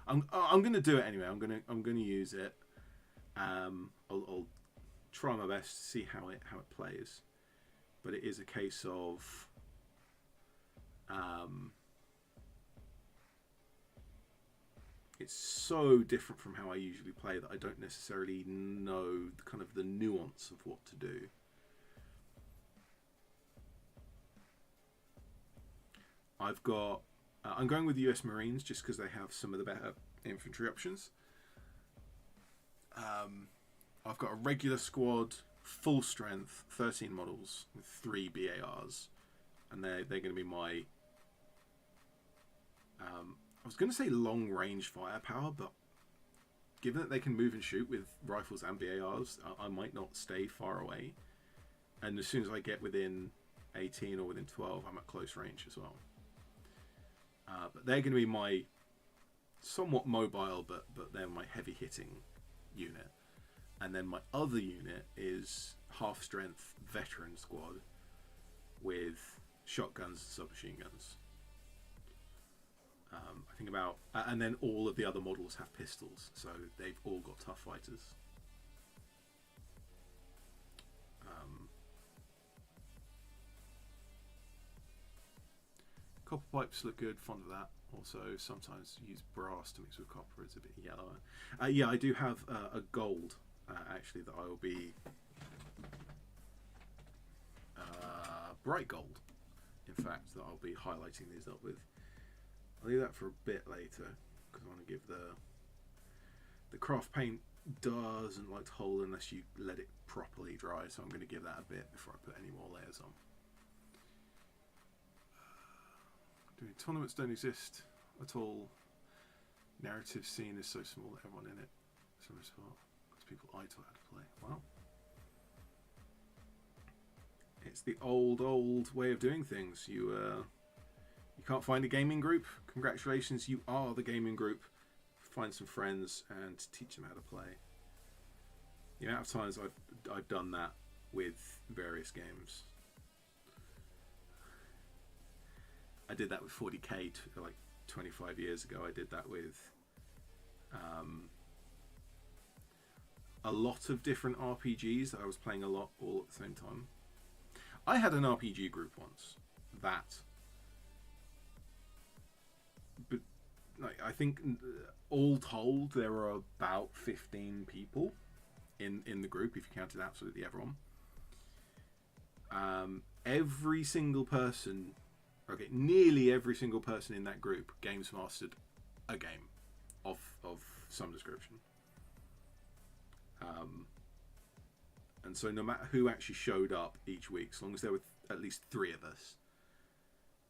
I'm going to do it anyway. I'm going to use it. I'll try my best to see how it plays. But it is a case of it's so different from how I usually play that I don't necessarily know kind of the nuance of what to do. I'm going with the US Marines just because they have some of the better infantry options. I've got a regular squad, full strength, 13 models with 3 BARs, and they're going to be my. I was going to say long range firepower, but given that they can move and shoot with rifles and BARs, I might not stay far away. And as soon as I get within 18 or within 12, I'm at close range as well. But they're going to be my somewhat mobile, but they're my heavy hitting unit. And then my other unit is half strength veteran squad with shotguns and submachine guns. I think about, and then all of the other models have pistols, so they've all got tough fighters. Copper pipes look good, fond of that. Also, sometimes use brass to mix with copper, it's a bit yellower. Yeah, I do have a gold, actually, that I will be bright gold, in fact, that I'll be highlighting these up with. I'll leave that for a bit later because I want to give the craft paint doesn't like to hold unless you let it properly dry, so I'm going to give that a bit before I put any more layers on. Tournaments don't exist at all. Narrative scene is so small that everyone in it is so small because people idle how to play. Wow. It's the old way of doing things. You can't find a gaming group? Congratulations, you are the gaming group. Find some friends and teach them how to play. The amount of times I've done that with various games. I did that with 40k like 25 years ago. I did that with a lot of different RPGs that I was playing a lot all at the same time. I had an RPG group once that, but like, I think all told there were about 15 people in the group, if you counted absolutely everyone. Every single person, okay, nearly every single person in that group games mastered a game of some description. And so no matter who actually showed up each week, as long as there were at least 3 of us,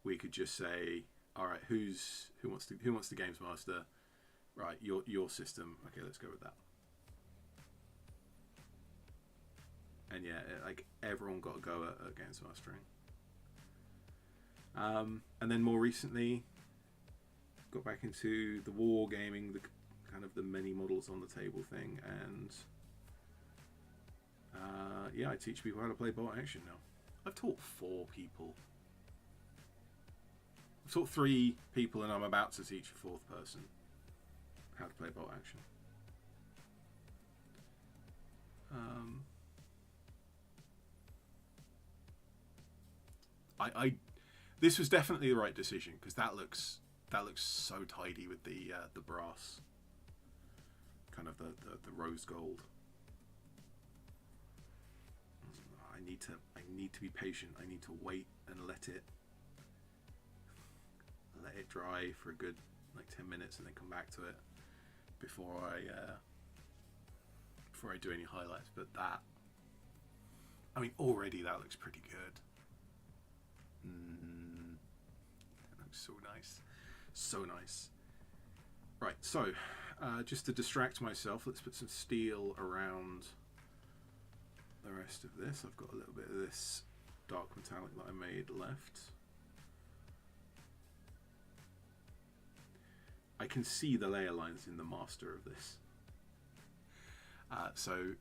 we could just say, all right, who wants to games master? Right, your system. Okay, let's go with that. And yeah, like everyone got a go at games mastering. And then more recently, got back into the war gaming, the kind of the many models on the table thing, and yeah, I teach people how to play bolt action now. I've taught 4 people. I've taught 3 people, and I'm about to teach a 4th person how to play bolt action. This was definitely the right decision because that looks so tidy with the brass, kind of the rose gold. I need to be patient. I need to wait and let it dry for a good like 10 minutes and then come back to it before I do any highlights. But that, I mean, already that looks pretty good. That looks so nice, so nice. Right, so just to distract myself, let's put some steel around the rest of this. I've got a little bit of this dark metallic that I made left. I can see the layer lines in the master of this. So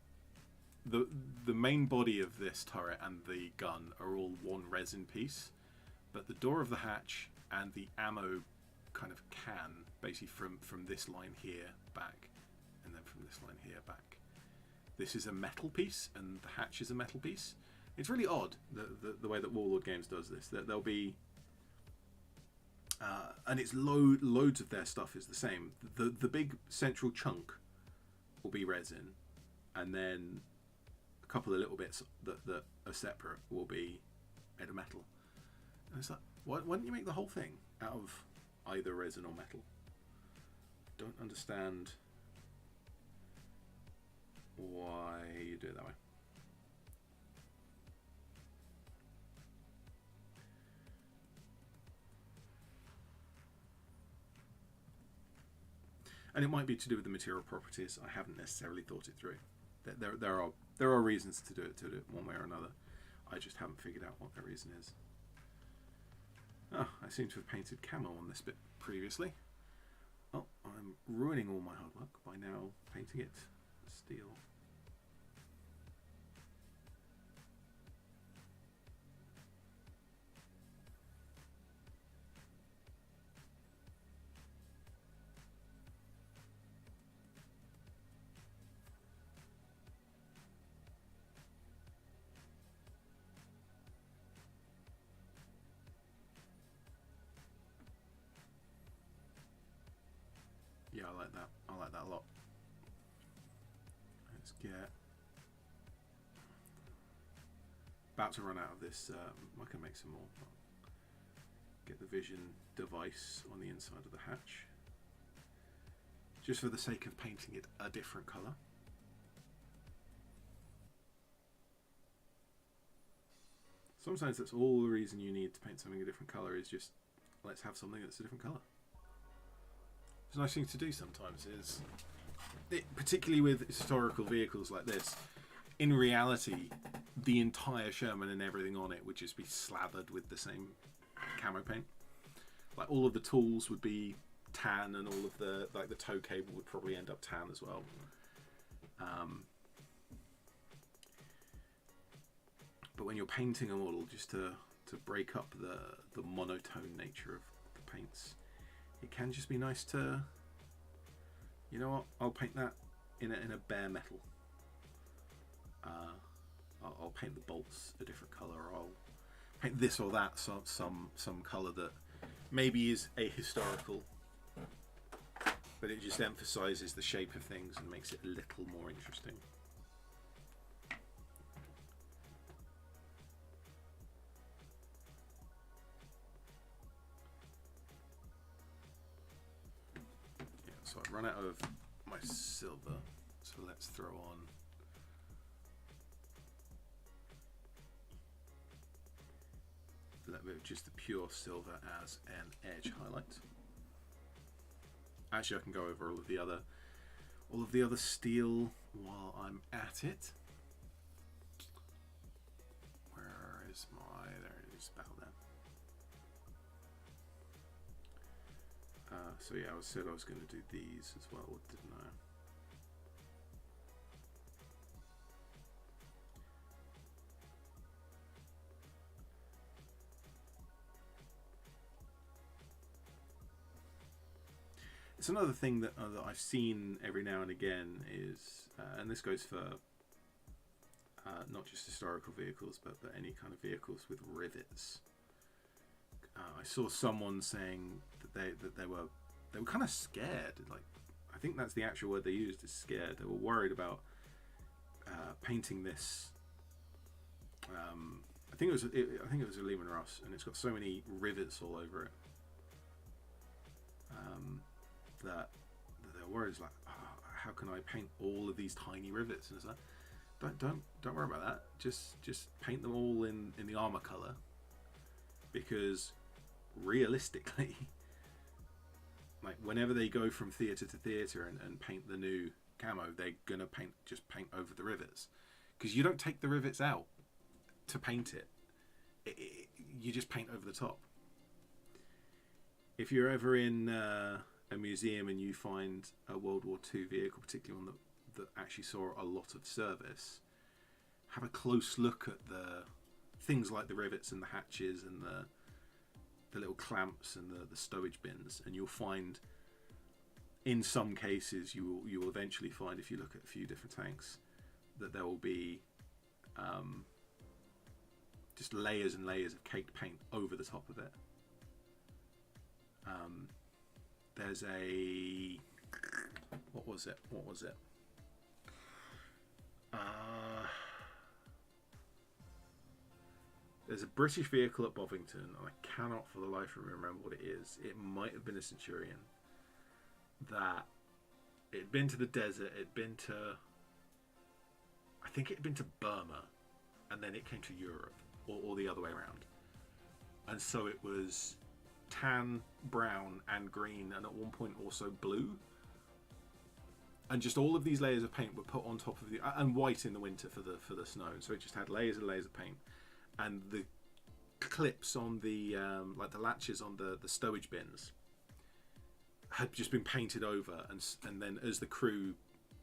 the main body of this turret and the gun are all one resin piece, but the door of the hatch and the ammo kind of can, basically from this line here back, and then from this line here back. This is a metal piece, and the hatch is a metal piece. It's really odd the way that Warlord Games does this. That there'll be, and it's loads of their stuff is the same. The big central chunk will be resin, and then a couple of little bits that are separate will be made of metal. And it's like, why don't you make the whole thing out of either resin or metal? Don't understand why you do it that way. And it might be to do with the material properties. I haven't necessarily thought it through. There are reasons to do it one way or another. I just haven't figured out what that reason is. Oh, I seem to have painted camo on this bit previously. Oh, I'm ruining all my hard work by now painting it steel. Yeah, I like that. I like that a lot. Let's get about to run out of this. I can make some more. Get the vision device on the inside of the hatch, just for the sake of painting it a different colour. Sometimes that's all the reason you need to paint something a different colour, is just let's have something that's a different colour. It's a nice thing to do sometimes, is particularly with historical vehicles like this. In reality, the entire Sherman and everything on it would just be slathered with the same camo paint. Like all of the tools would be tan, and all of the the tow cable would probably end up tan as well. But when you're painting a model, just to break up the monotone nature of the paints, it can just be nice to, you know what, I'll paint that in a bare metal. I'll paint the bolts a different colour, or I'll paint this or that some colour that maybe is ahistorical, but it just emphasises the shape of things and makes it a little more interesting. Yeah, so I've run out of my silver, so let's throw on a little bit of just the pure silver as an edge highlight. Actually, I can go over all of the other steel while I'm at it. Where is my? There it is, about there. So yeah, I said I was going to do these as well, didn't I? It's another thing that I've seen every now and again is, and this goes for not just historical vehicles, but any kind of vehicles with rivets. I saw someone saying that they were kind of scared. Like, I think that's the actual word they used, is scared. They were worried about painting this. I think it was a Lehman Russ, and it's got so many rivets all over it. That they're worried. It's like, oh, how can I paint all of these tiny rivets? And it's like, don't worry about that. Just paint them all in the armor color, because realistically, like whenever they go from theater to theater and paint the new camo, they're gonna just paint over the rivets, because you don't take the rivets out to paint it. You just paint over the top. If you're ever in a museum and you find a World War II vehicle, particularly one that actually saw a lot of service, have a close look at the things like the rivets and the hatches and the little clamps and the stowage bins, and you'll find, in some cases, you will eventually find, if you look at a few different tanks, that there will be just layers and layers of caked paint over the top of it. There's a, what was it? There's a British vehicle at Bovington, and I cannot for the life of me remember what it is. It might have been a Centurion. That it had been to the desert, I think it had been to Burma, and then it came to Europe, or the other way around. And so it was tan, brown, and green, and at one point also blue. And just all of these layers of paint were put on top of and white in the winter for the snow. So it just had layers and layers of paint, and the clips on the like the latches on the stowage bins had just been painted over, and then as the crew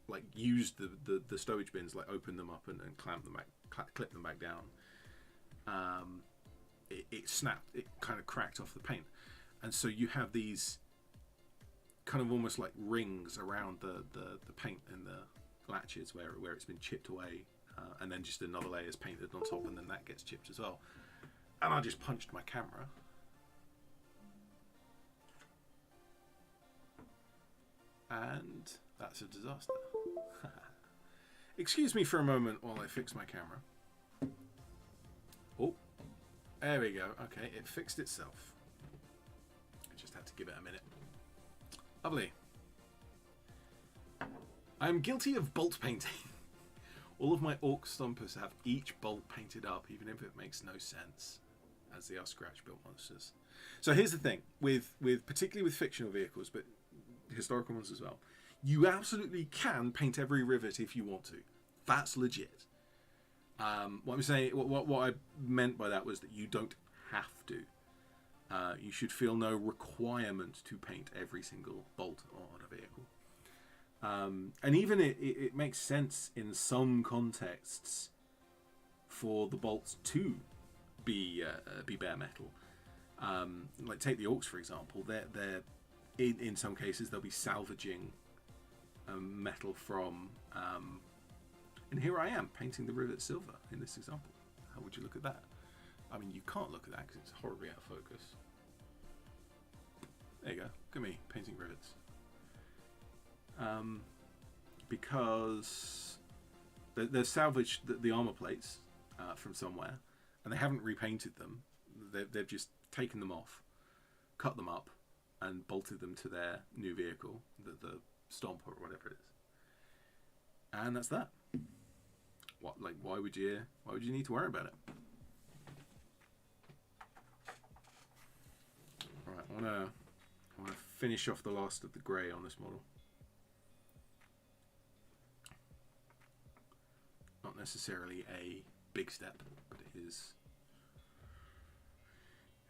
like used the stowage bins, like opened them up and clamped them back, clipped them back down, it snapped, it kind of cracked off the paint. And so you have these kind of almost like rings around the paint and the latches where it's been chipped away, and then just another layer is painted on top, and then that gets chipped as well. And I just punched my camera, and that's a disaster. Excuse me for a moment while I fix my camera. There we go. Okay, it fixed itself. I just had to give it a minute. Lovely. I'm guilty of bolt painting. All of my Orc Stompers have each bolt painted up, even if it makes no sense, as they are scratch-built monsters. So here's the thing, with particularly with fictional vehicles, but historical ones as well, you absolutely can paint every rivet if you want to. That's legit. What I'm saying, what I meant by that was that you don't have to. You should feel no requirement to paint every single bolt on a vehicle. And even it makes sense in some contexts for the bolts to be bare metal. Like take the Orcs for example. They're in some cases they'll be salvaging metal from. And here I am painting the rivet silver in this example. How would you look at that? I mean, you can't look at that because it's horribly out of focus. There you go. Look at me painting rivets. Because they've salvaged the armor plates from somewhere, and they haven't repainted them. They've just taken them off, cut them up, and bolted them to their new vehicle, the Stomp or whatever it is. And that's that. Why would you need to worry about it? All right, I wanna finish off the last of the grey on this model. Not necessarily a big step, but it is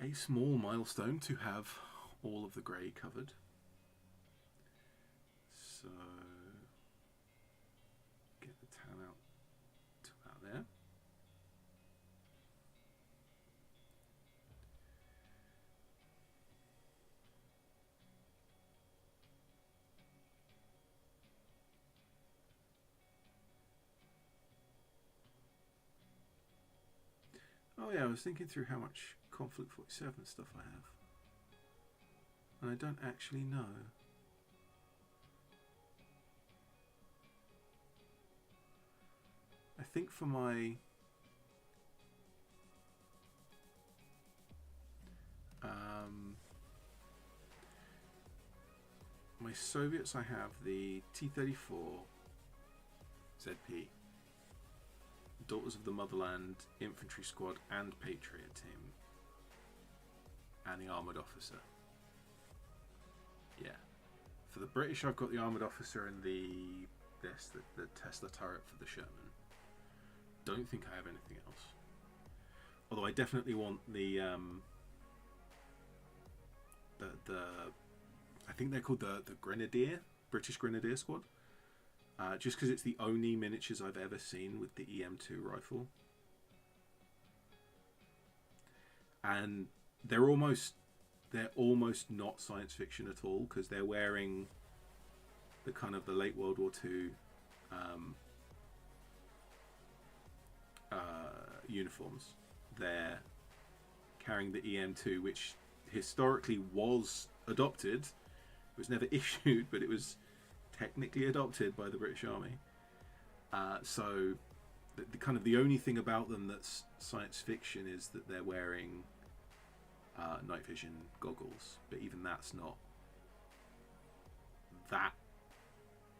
a small milestone to have all of the grey covered. So get the tan out to about there. Oh yeah, I was thinking through how much Conflict 47 stuff I have. And I don't actually know. I think for my my Soviets, I have the T-34 ZP, Daughters of the Motherland Infantry Squad and Patriot Team, and the Armoured Officer. Yeah. For the British, I've got the Armoured Officer and the Tesla turret for the Sherman. Don't think I have anything else. Although I definitely want the I think they're called the Grenadier, British Grenadier Squad. Just because it's the only miniatures I've ever seen with the EM2 rifle. And they're almost not science fiction at all, because they're wearing the kind of the late World War II uniforms. They're carrying the EM2, which historically was adopted. It was never issued, but it was technically adopted by the British Army. So the kind of the only thing about them that's science fiction is that they're wearing night vision goggles, but even that's not that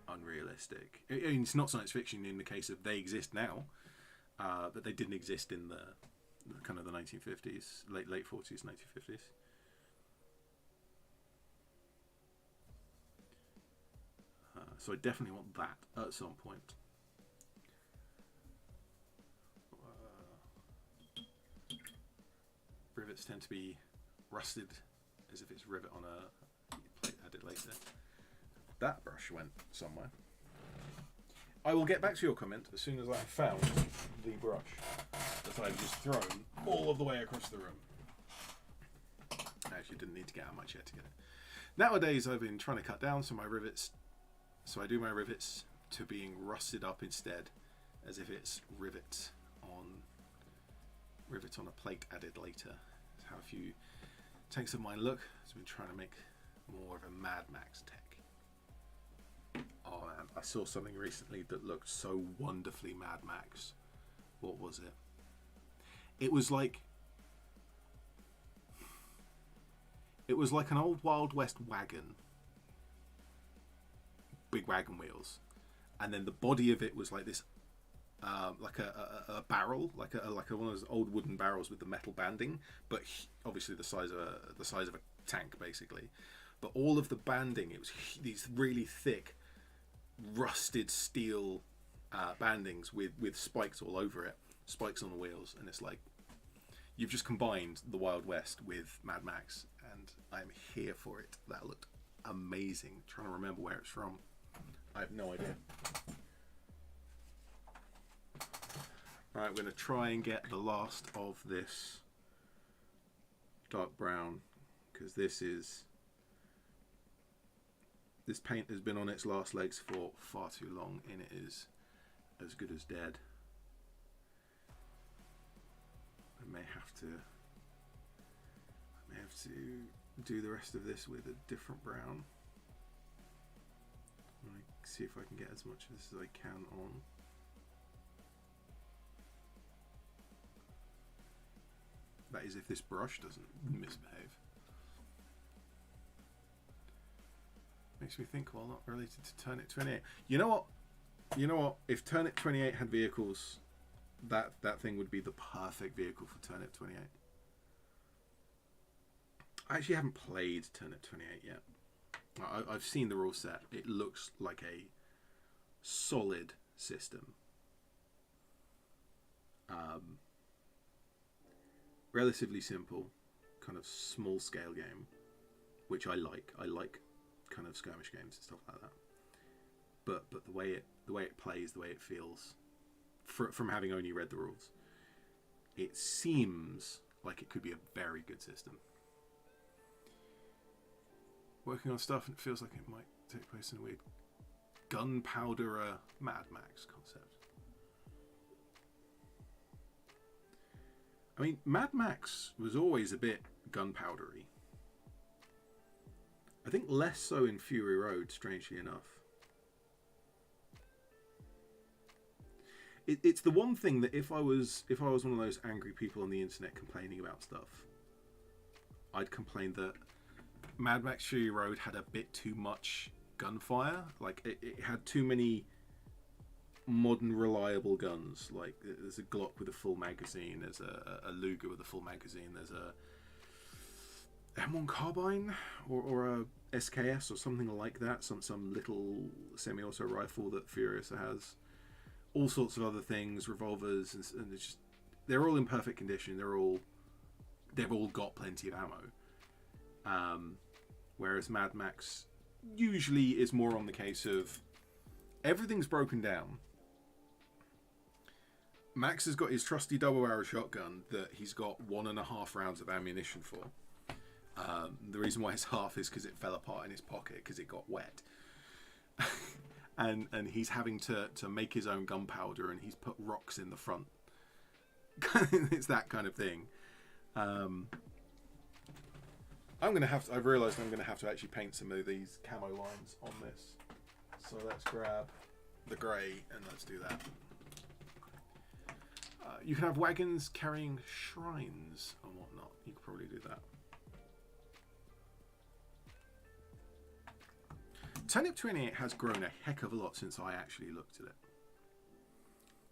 unrealistic. I mean, it's not science fiction in the case of they exist now, but they didn't exist in the kind of the 1950s, late 40s, 1950s. So I definitely want that at some point. Rivets tend to be rusted as if it's rivet on a plate added later. That brush went somewhere. I will get back to your comment as soon as I have found the brush that I've just thrown all of the way across the room. I actually didn't need to get out my chair to get it. Nowadays I've been trying to cut down some of my rivets, so I do my rivets to being rusted up instead, as if it's rivet on a plate added later. That's how a few tanks of mine look. I've been trying to make more of a Mad Max tech. Oh man, I saw something recently that looked so wonderfully Mad Max. What was it? It was like It was like an old Wild West wagon, big wagon wheels, and then the body of it was like this, like a barrel, like one of those old wooden barrels with the metal banding, but obviously the size of a tank basically. But all of the banding, it was these really thick, rusted steel bandings with spikes all over it, spikes on the wheels, and it's like you've just combined the Wild West with Mad Max, and I'm here for it. That looked amazing. I'm trying to remember where it's from. I have no idea. Right, I'm going to try and get the last of this dark brown, because this paint has been on its last legs for far too long, and it is as good as dead. I may have to do the rest of this with a different brown. See if I can get as much of this as I can on. That is if this brush doesn't misbehave. Makes me think, well, not related to Turnip 28. You know what? If Turnip 28 had vehicles, that thing would be the perfect vehicle for Turnip 28. I actually haven't played Turnip 28 yet. I've seen the rule set. It looks like a solid system. Relatively simple, kind of small scale game, which I like. I like kind of skirmish games and stuff like that. But the way it plays, the way it feels, from having only read the rules, it seems like it could be a very good system. Working on stuff, and it feels like it might take place in a weird gunpowder Mad Max concept. I mean, Mad Max was always a bit gunpowdery. I think less so in Fury Road, strangely enough. It's the one thing that if I was one of those angry people on the internet complaining about stuff, I'd complain that Mad Max Fury Road had a bit too much gunfire. Like it had too many modern reliable guns. Like there's a Glock with a full magazine, there's a Luger with a full magazine, there's a M1 carbine or a SKS or something like that, some little semi-auto rifle that Furiosa has, all sorts of other things, revolvers, and it's just, they're all in perfect condition. They've all got plenty of ammo. Whereas Mad Max usually is more on the case of everything's broken down. Max has got his trusty double barrel shotgun that he's got 1.5 rounds of ammunition for. The reason why it's half is because it fell apart in his pocket because it got wet. and he's having to make his own gunpowder, and he's put rocks in the front. It's that kind of thing. I've realised I'm going to have to actually paint some of these camo lines on this. So let's grab the grey and let's do that. You can have wagons carrying shrines and whatnot. You could probably do that. Turnip 28 has grown a heck of a lot since I actually looked at it.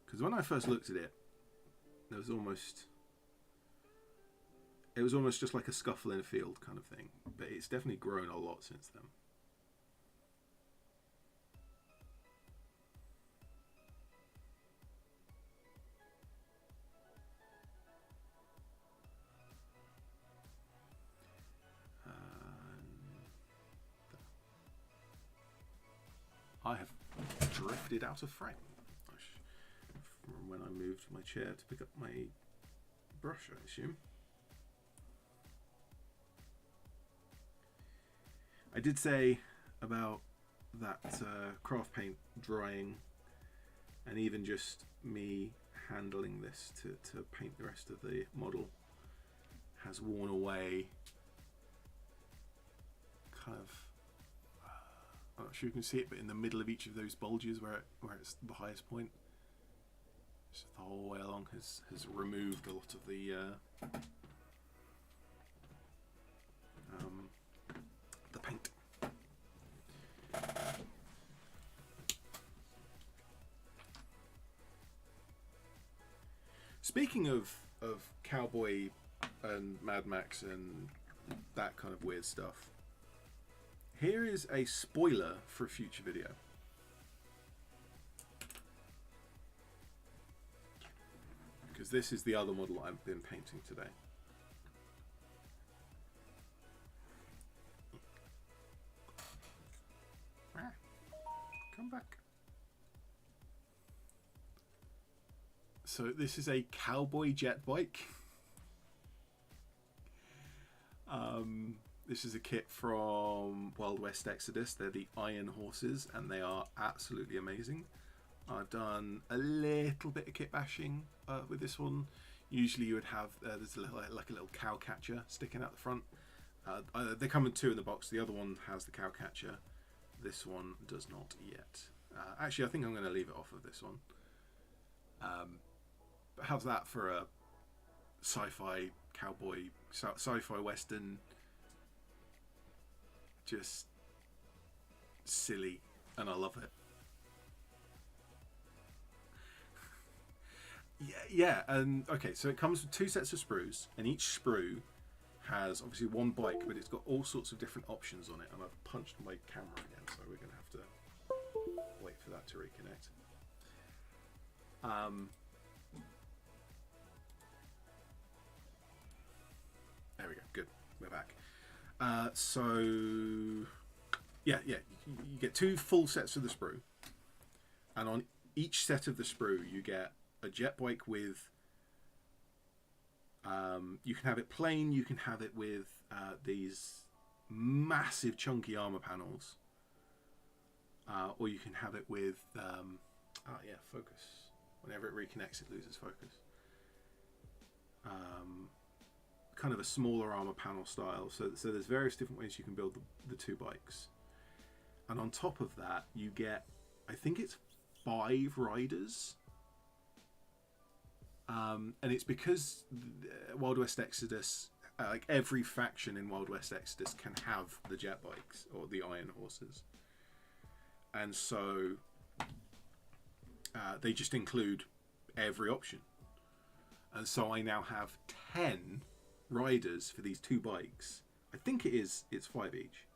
Because when I first looked at it, it was almost just like a scuffle in a field kind of thing. But it's definitely grown a lot since then. I have drifted out of frame from when I moved my chair to pick up my brush, I assume. I did say about that craft paint drying, and even just me handling this to paint the rest of the model has worn away kind of, I'm not sure you can see it, but in the middle of each of those bulges where it's the highest point, just the whole way along has removed a lot of the Speaking of cowboy and Mad Max and that kind of weird stuff, here is a spoiler for a future video. Because this is the other model I've been painting today. Come back. So this is a cowboy jet bike. This is a kit from Wild West Exodus. They're the Iron Horses, and they are absolutely amazing. I've done a little bit of kit bashing with this one. Usually you would have there's a little, like a little cow catcher sticking out the front. They come in two in the box. The other one has the cow catcher. This one does not yet. Actually, I think I'm going to leave it off of this one. But how's that for a sci-fi cowboy, sci-fi western? Just silly, and I love it. Yeah, and okay, so it comes with 2 sets of sprues, and each sprue has obviously one bike, but it's got all sorts of different options on it. And I've punched my camera again, so we're going to have to wait for that to reconnect. There we go. Good. We're back. So yeah, you get 2 full sets of the sprue, and on each set of the sprue you get a jet bike with. You can have it plain. You can have it with these massive chunky armor panels, or you can have it with focus. Whenever it reconnects, it loses focus. Kind of a smaller armor panel style. So there's various different ways you can build the 2 bikes. And on top of that, you get, I think it's 5 riders. And it's because Wild West Exodus, like every faction in Wild West Exodus can have the jet bikes or the Iron Horses. And so they just include every option. And so I now have 10 riders for these 2 bikes. I think it's 5 each.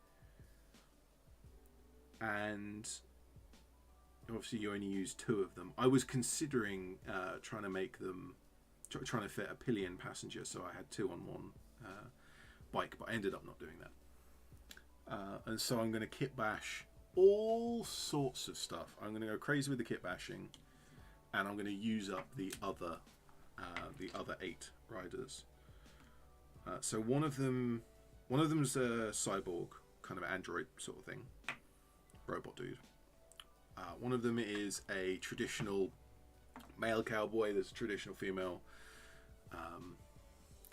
And obviously you only use 2 of them. I was considering trying to make them, trying to fit a pillion passenger, so I had 2 on one bike, but I ended up not doing that. And so I'm going to kit bash all sorts of stuff. I'm going to go crazy with the kit bashing, and I'm going to use up the other 8 riders. So one of them's a cyborg, kind of android sort of thing, robot dude. One of them is a traditional male cowboy. There's a traditional female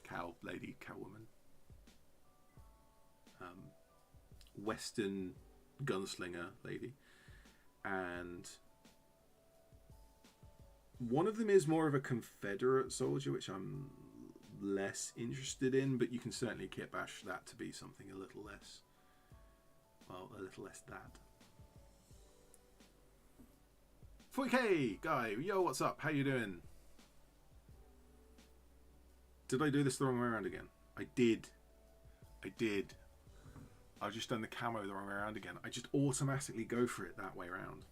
cow lady, cow woman. Western gunslinger lady. And one of them is more of a Confederate soldier, which I'm less interested in, but you can certainly kit bash that to be something a little less, well, a little less that. 40k guy, yo, what's up? How you doing? Did I do this the wrong way around again? I did. I've just done the camo the wrong way around again. I just automatically go for it that way around.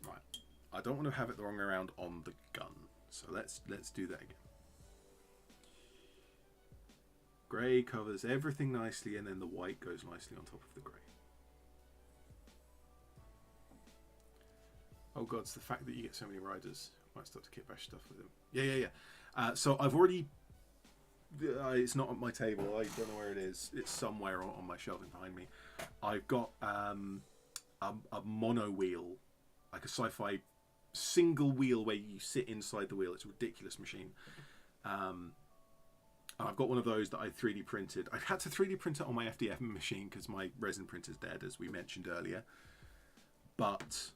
Right. I don't want to have it the wrong way around on the gun. So let's do that again. Grey covers everything nicely, and then the white goes nicely on top of the grey. Oh god, it's the fact that you get so many riders. Might start to kit bash stuff with them. Yeah. So I've already... it's not on my table. I don't know where it is. It's somewhere on my shelving behind me. I've got a mono wheel, like a sci-fi single wheel where you sit inside the wheel. It's a ridiculous machine. I've got one of those that I 3D printed. I've had to 3D print it on my FDM machine because my resin printer's dead, as we mentioned earlier. But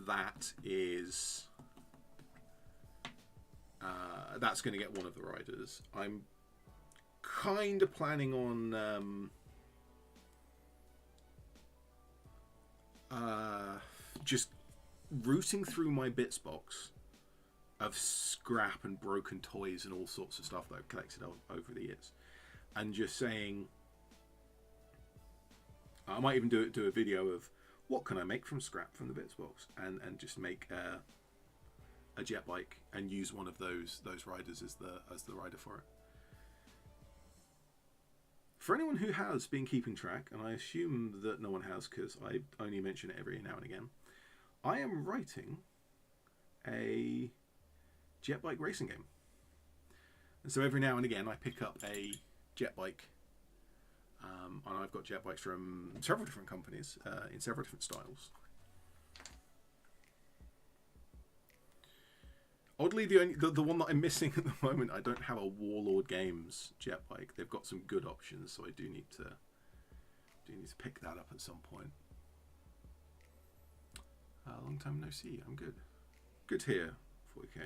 that is... that's going to get one of the riders. I'm kind of planning on just routing through my bits box of scrap and broken toys and all sorts of stuff that I've collected over the years, and just saying, I might even do a video of what can I make from scrap from the bits box, and just make a jet bike and use one of those riders as the rider for it. For anyone who has been keeping track, and I assume that no one has because I only mention it every now and again, I am writing a jet bike racing game. And so every now and again I pick up a jet bike, and I've got jet bikes from several different companies in several different styles. Oddly, the one that I'm missing at the moment, I don't have a Warlord Games jet bike. They've got some good options, so I do need to pick that up at some point. Long time no see. I'm good. Good here. 40k.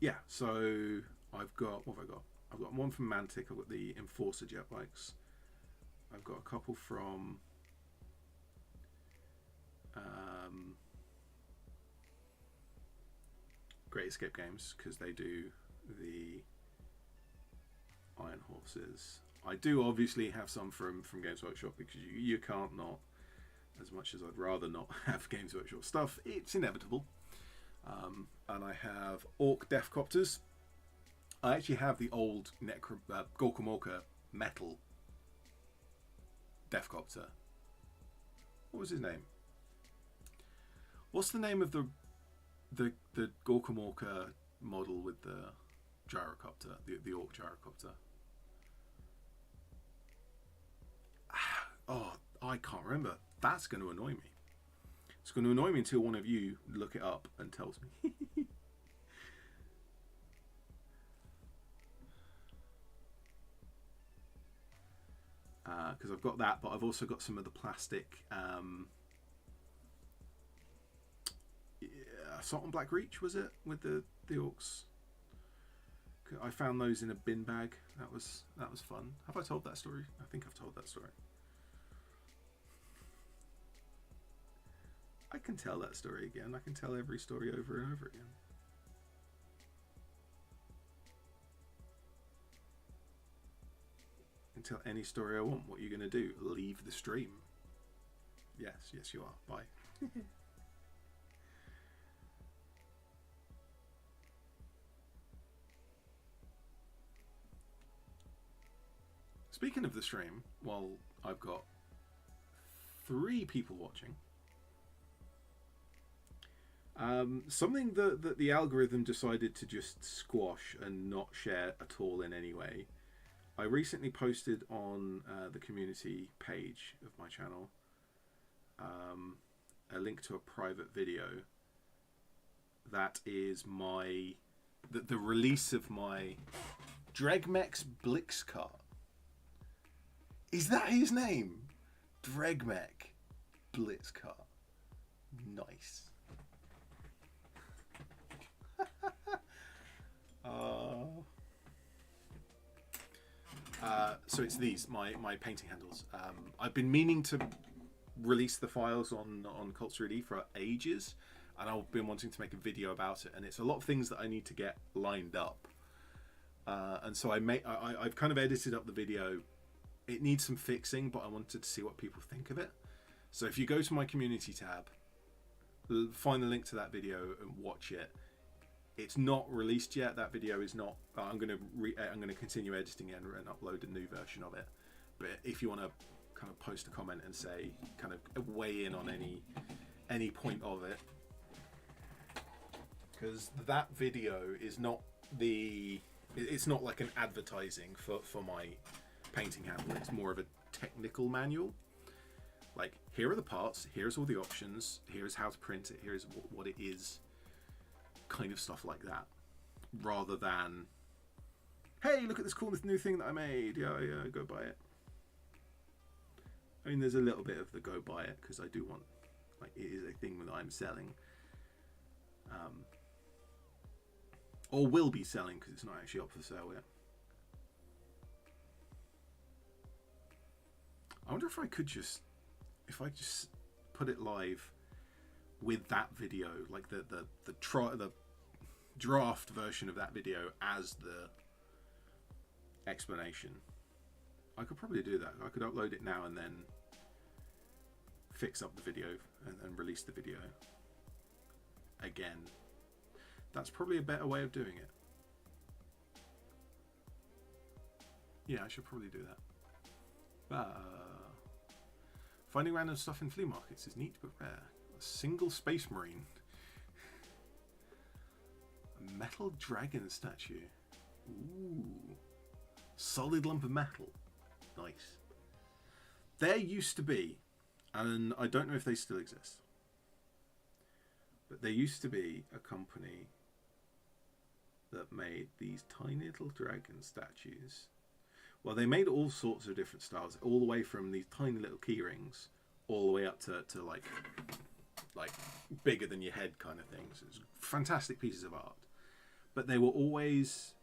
Yeah. So I've got, what have I got? I've got one from Mantic. I've got the Enforcer jet bikes. I've got a couple from Great Escape Games because they do the Iron Horses. I do obviously have some from Games Workshop because you can't not, as much as I'd rather not have Games Workshop stuff, it's inevitable. And I have Orc Deathcopters. I actually have the old Gorka Morka metal Deathcopter. What was his name? What's the name of the Gorka Morka model with the gyrocopter, the Orc gyrocopter? Oh, I can't remember. That's going to annoy me. It's going to annoy me until one of you look it up and tells me. Because I've got that, but I've also got some of the plastic Assault on Black Reach, was it, with the Orcs? I found those in a bin bag. That was fun. Have I told that story? I think I've told that story. I can tell that story again. I can tell every story over and over again. Tell any story I want. What are you going to do? Leave the stream? Yes, you are. Bye. Speaking of the stream, well, I've got 3 people watching. Something that the algorithm decided to just squash and not share at all in any way. I recently posted on the community page of my channel a link to a private video that is the release of my Dregmex ED-SKaR. Is that his name? Dregmex ED-SKaR. Nice. So it's these, my painting handles. I've been meaning to release the files on Cult 3D for ages, and I've been wanting to make a video about it, and it's a lot of things that I need to get lined up. And so I've kind of edited up the video. It needs some fixing, but I wanted to see what people think of it. So if you go to my community tab, find the link to that video and watch it. It's not released yet. That video is not. I'm going to continue editing it and upload a new version of it. But if you want to kind of post a comment and say, kind of weigh in on any point of it, because that video is not it's not like an advertising for my painting handle. It's more of a technical manual. Like, here are the parts. Here's all the options. Here's how to print it. Here's what it is. Kind of stuff like that, rather than, hey, look at this cool new thing that I made. Yeah, go buy it. I mean, there's a little bit of the go buy it because I do want, like, it is a thing that I'm selling, or will be selling because it's not actually up for sale yet. I wonder if I just put it live with that video, like the draft version of that video as the explanation. I could probably do that. I could upload it now and then fix up the video and release the video again. That's probably a better way of doing it. Yeah, I should probably do that. Finding random stuff in flea markets is neat but rare. A single space marine. A metal dragon statue. Ooh. Solid lump of metal. Nice. There used to be, and I don't know if they still exist, but there used to be a company that made these tiny little dragon statues. Well, they made all sorts of different styles, all the way from these tiny little key rings, all the way up to like bigger than your head kind of things. It was fantastic pieces of art, but they were always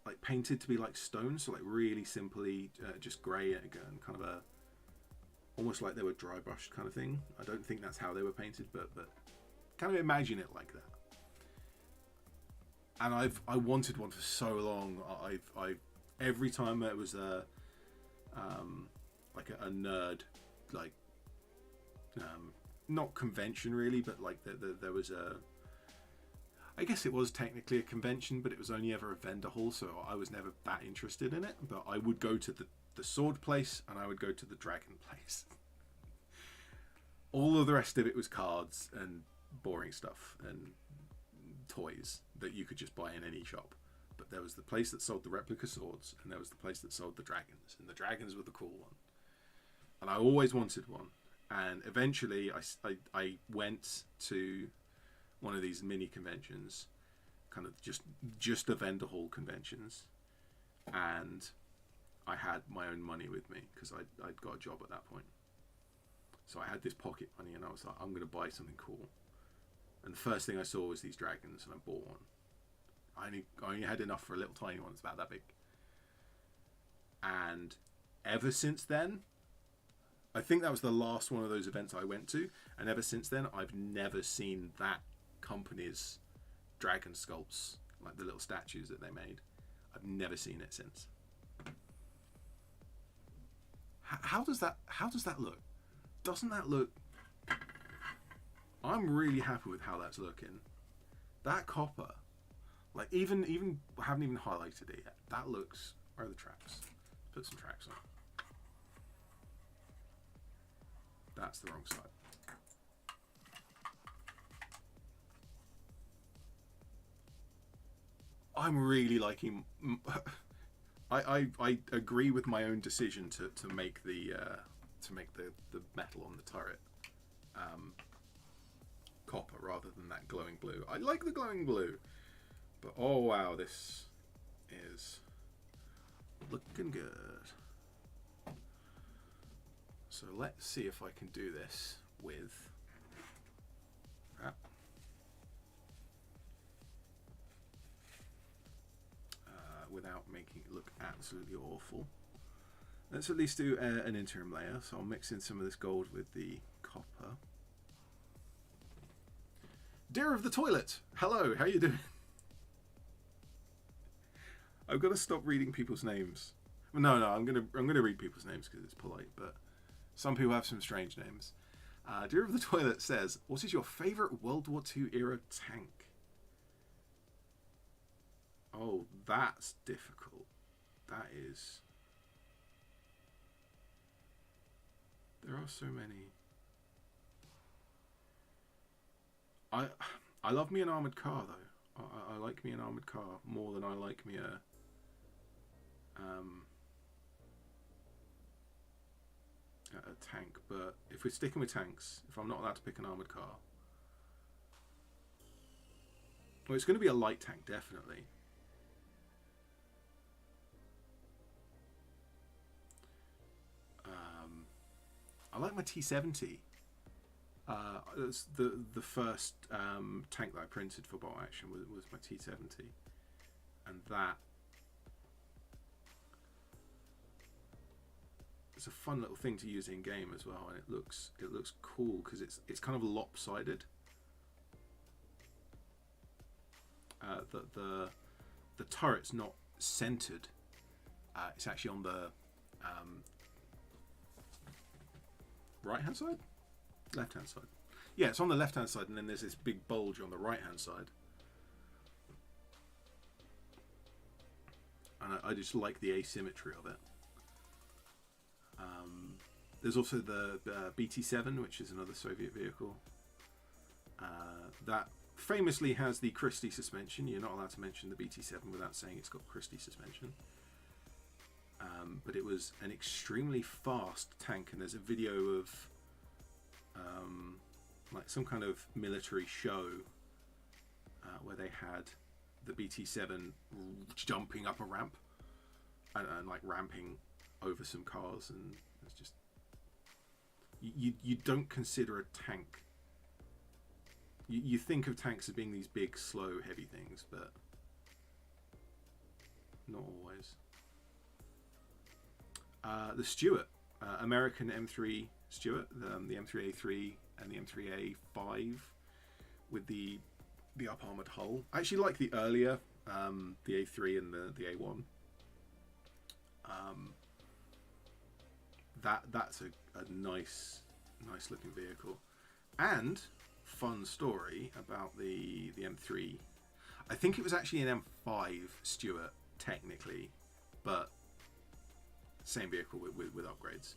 like painted to be like stone, so like really simply just grey and kind of almost like they were dry brushed kind of thing. I don't think that's how they were painted, but kind of imagine it like that. And I wanted one for so long. I every time there was a nerd, like not convention really, but like there was a, I guess it was technically a convention, but it was only ever a vendor hall, so I was never that interested in it. But I would go to the sword place and I would go to the dragon place. All of the rest of it was cards and boring stuff and toys that you could just buy in any shop. But there was the place that sold the replica swords, and there was the place that sold the dragons, and the dragons were the cool one. And I always wanted one. And eventually I went to one of these mini conventions, kind of just the vendor hall conventions, and I had my own money with me because I'd got a job at that point. So I had this pocket money, and I was like, I'm going to buy something cool. And the first thing I saw was these dragons, and I bought one. I only had enough for a little tiny one. It's about that big. And ever since then, I think that was the last one of those events I went to, and ever since then I've never seen that company's dragon sculpts, like the little statues that they made. I've never seen it since. How does that look? Doesn't that look... I'm really happy with how that's looking. That copper, like even I haven't even highlighted it yet. That looks... Where are the tracks? Put some tracks on. That's the wrong side. I'm really liking... I agree with my own decision to make the metal on the turret copper rather than that glowing blue. I like the glowing blue, but oh wow, this is looking good. So let's see if I can do this with that. Without making it look absolutely awful. Let's at least do an interim layer. So I'll mix in some of this gold with the copper. Dear of the toilet, hello, how you doing? I've got to stop reading people's names. Well, no, I'm gonna read people's names because it's polite, but some people have some strange names. Dear of the toilet says, what is your favourite World War II era tank? Oh, that's difficult. That is... There are so many. I love me an armoured car, though. I like me an armoured car more than I like me a tank. But if we're sticking with tanks, if I'm not allowed to pick an armoured car... Well, it's going to be a light tank, definitely. I like my T-70. It's the first tank that I printed for Bolt Action was my T-70, and that it's a fun little thing to use in game as well, and it looks cool because it's kind of lopsided. The turret's not centered. It's actually on the right hand side, left hand side. Yeah, it's on the left hand side, and then there's this big bulge on the right hand side. And I just like the asymmetry of it. There's also the BT-7, which is another Soviet vehicle. That famously has the Christie suspension. You're not allowed to mention the BT-7 without saying it's got Christie suspension. But it was an extremely fast tank, and there's a video of like some kind of military show where they had the BT-7 jumping up a ramp and like ramping over some cars, and it's just you don't consider a tank. You think of tanks as being these big, slow, heavy things, but not always. The Stuart, American M3 Stuart, the M3A3 and the M3A5 with the up armored hull. I actually like the earlier, the A3 and the A1. That's a nice looking vehicle. And fun story about the M3. I think it was actually an M5 Stuart technically, but same vehicle with upgrades.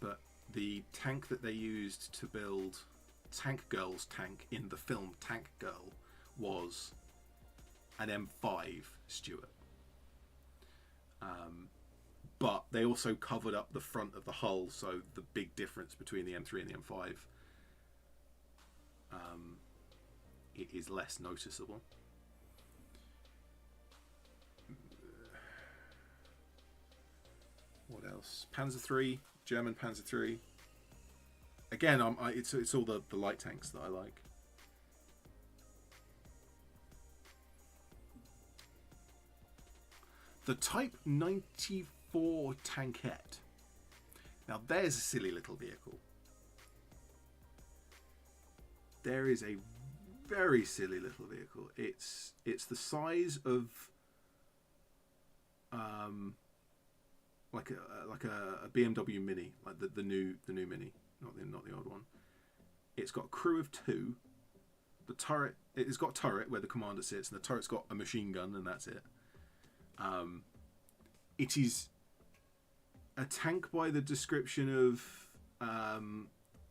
But the tank that they used to build Tank Girl's tank in the film Tank Girl was an M5 Stuart. But they also covered up the front of the hull, so the big difference between the M3 and the M5 it is less noticeable. What else? Panzer III, German Panzer III. Again, it's all the light tanks that I like. The Type 94 Tankette. Now there's a silly little vehicle. There is a very silly little vehicle. It's the size of like a BMW Mini, like the new Mini, not the old one. It's got a crew of 2. The turret, it's got a turret where the commander sits, and the turret's got a machine gun, and that's it. It is a tank by the description of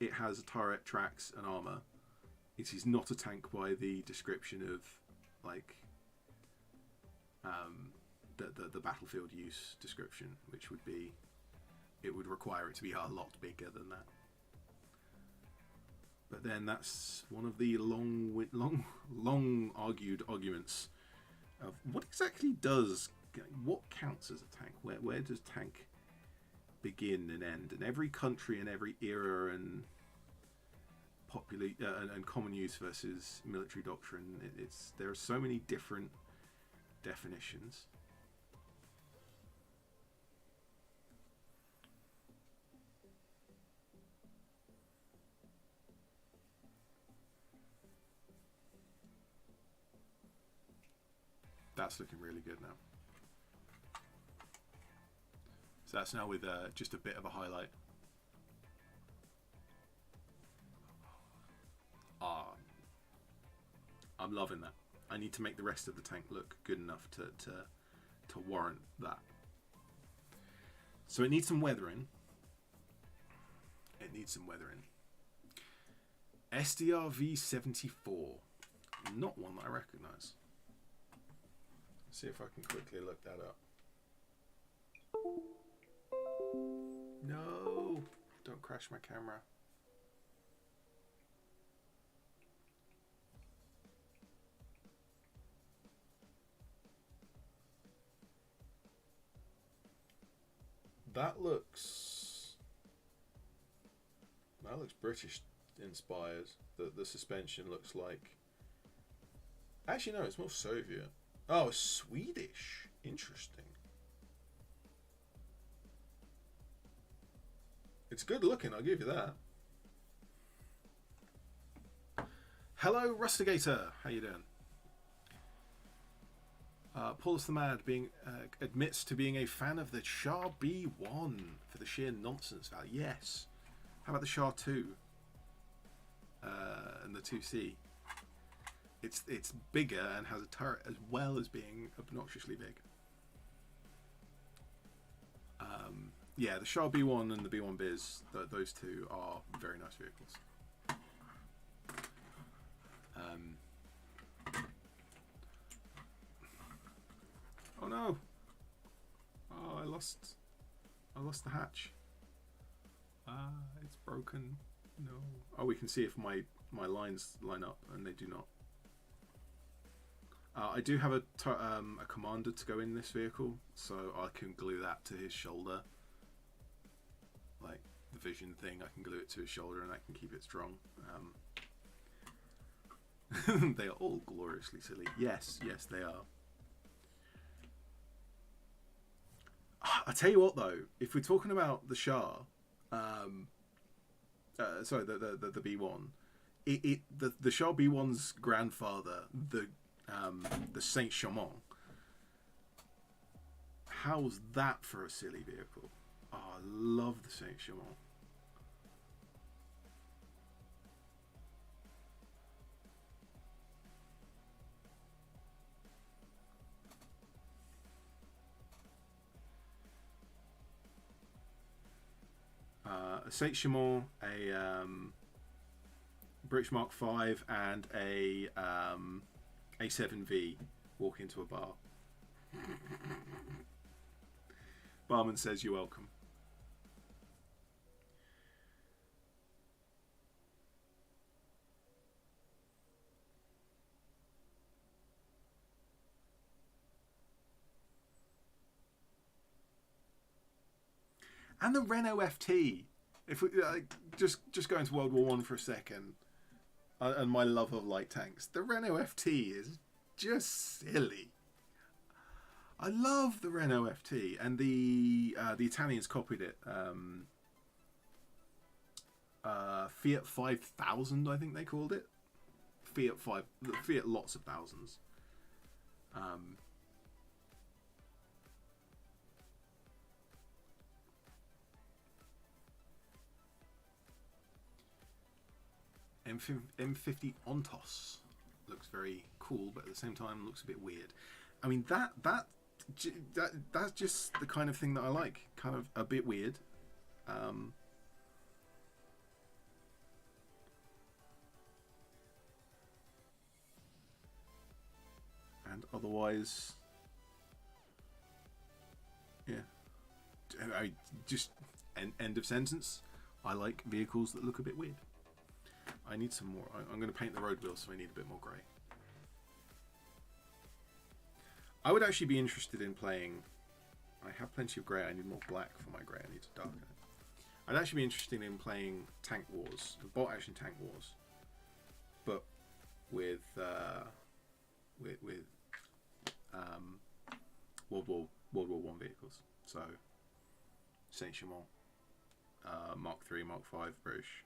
it has a turret, tracks, and armor. It is not a tank by the description of like the battlefield use description, which would be, it would require it to be a lot bigger than that. But then that's one of the long argued arguments of what exactly what counts as a tank. Where does tank begin and end? And every country and every era and and common use versus military doctrine, there are so many different definitions. That's looking really good now. So that's now with just a bit of a highlight. I'm loving that. I need to make the rest of the tank look good enough to warrant that. So it needs some weathering. SDR V74. Not one that I recognise. Let's see if I can quickly look that up. No! Don't crash my camera. That looks British inspired. The suspension looks like, actually no, it's more Soviet. Oh, Swedish. Interesting. It's good looking, I'll give you that. Hello, Rustigator. How you doing? Paulus the Mad admits to being a fan of the SHAR B1 for the sheer nonsense value. Yes. How about the SHAR 2 and the 2C? It's bigger and has a turret as well as being obnoxiously big. Yeah, the SHAR B1 and the B1 Biz, those two are very nice vehicles. Oh no! Oh, I lost the hatch. It's broken. No. Oh, we can see if my lines line up, and they do not. I do have a commander to go in this vehicle, so I can glue that to his shoulder. Like the vision thing, I can glue it to his shoulder and I can keep it strong. They are all gloriously silly. Yes, they are. I tell you what though, if we're talking about the SHAR, sorry, the B1, the SHAR B1's grandfather, the Saint Sherman. How's that for a silly vehicle? Oh, I love the Saint Sherman. A Saint Sherman, a British Mark V, and a A7V walk into a bar. Barman says you're welcome. And the Renault FT. If we just go into World War One for a second, and my love of light tanks, the Renault FT is just silly. I love the Renault FT, and the Italians copied it. Fiat 5000, I think they called it. Fiat lots of thousands. M50 Ontos looks very cool, but at the same time looks a bit weird. I mean that's just the kind of thing that I like. Kind of a bit weird. And otherwise, yeah. I just end of sentence. I like vehicles that look a bit weird. I need some more. I'm going to paint the road wheels, so I need a bit more grey. I would actually be interested in playing... I have plenty of grey. I need more black for my grey. I need to darken it. I'd actually be interested in playing Tank Wars, Bolt Action Tank Wars, but with World War One vehicles. So Saint Sherman, Mark III, Mark V British.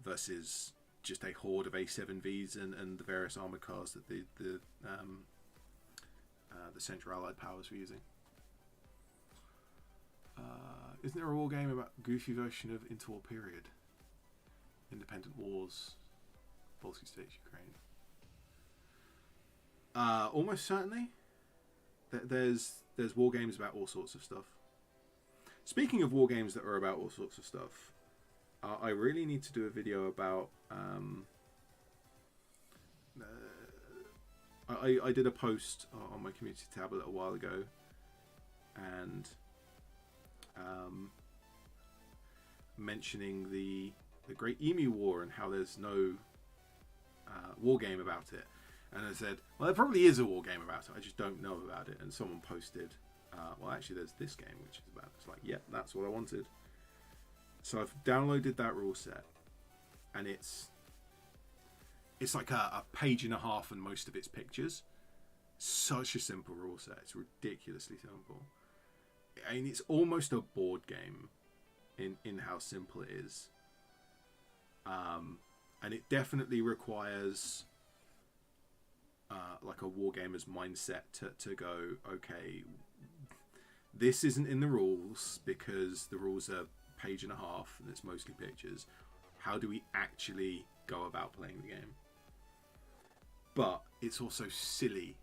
Versus just a horde of A7Vs and the various armoured cars that the Central Allied powers were using. Isn't there a war game about goofy version of Interwar Period? Independent Wars, Baltic States, Ukraine. Almost certainly. There's war games about all sorts of stuff. Speaking of war games that are about all sorts of stuff, I really need to do a video about... I did a post on my community tab a little while ago, and mentioning the Great Emu War and how there's no war game about it. And I said, well, there probably is a war game about it, I just don't know about it. And someone posted, well, actually, there's this game which is about it. It's like, yep, that's what I wanted. So I've downloaded that rule set, and it's like a page and a half, and most of it's pictures. Such a simple rule set. It's ridiculously simple. I mean, it's almost a board game in how simple it is. And it definitely requires like a wargamer's mindset to go, okay, this isn't in the rules because the rules are page and a half and it's mostly pictures. How do we actually go about playing the game? But it's also silly,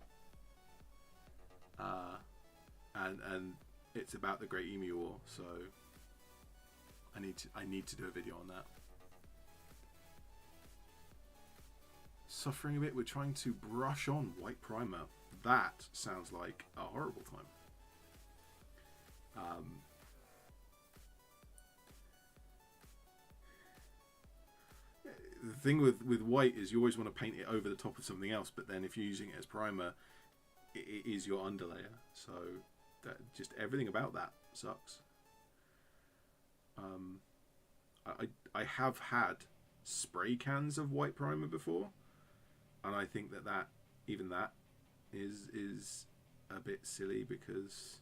and it's about the Great Emu War, so I need to do a video on that. Suffering a bit. We're trying to brush on white primer. That sounds like a horrible time. The thing with white is you always want to paint it over the top of something else, but then if you're using it as primer, it is your underlayer. So that just everything about that sucks. I have had spray cans of white primer before, and I think that even that is a bit silly because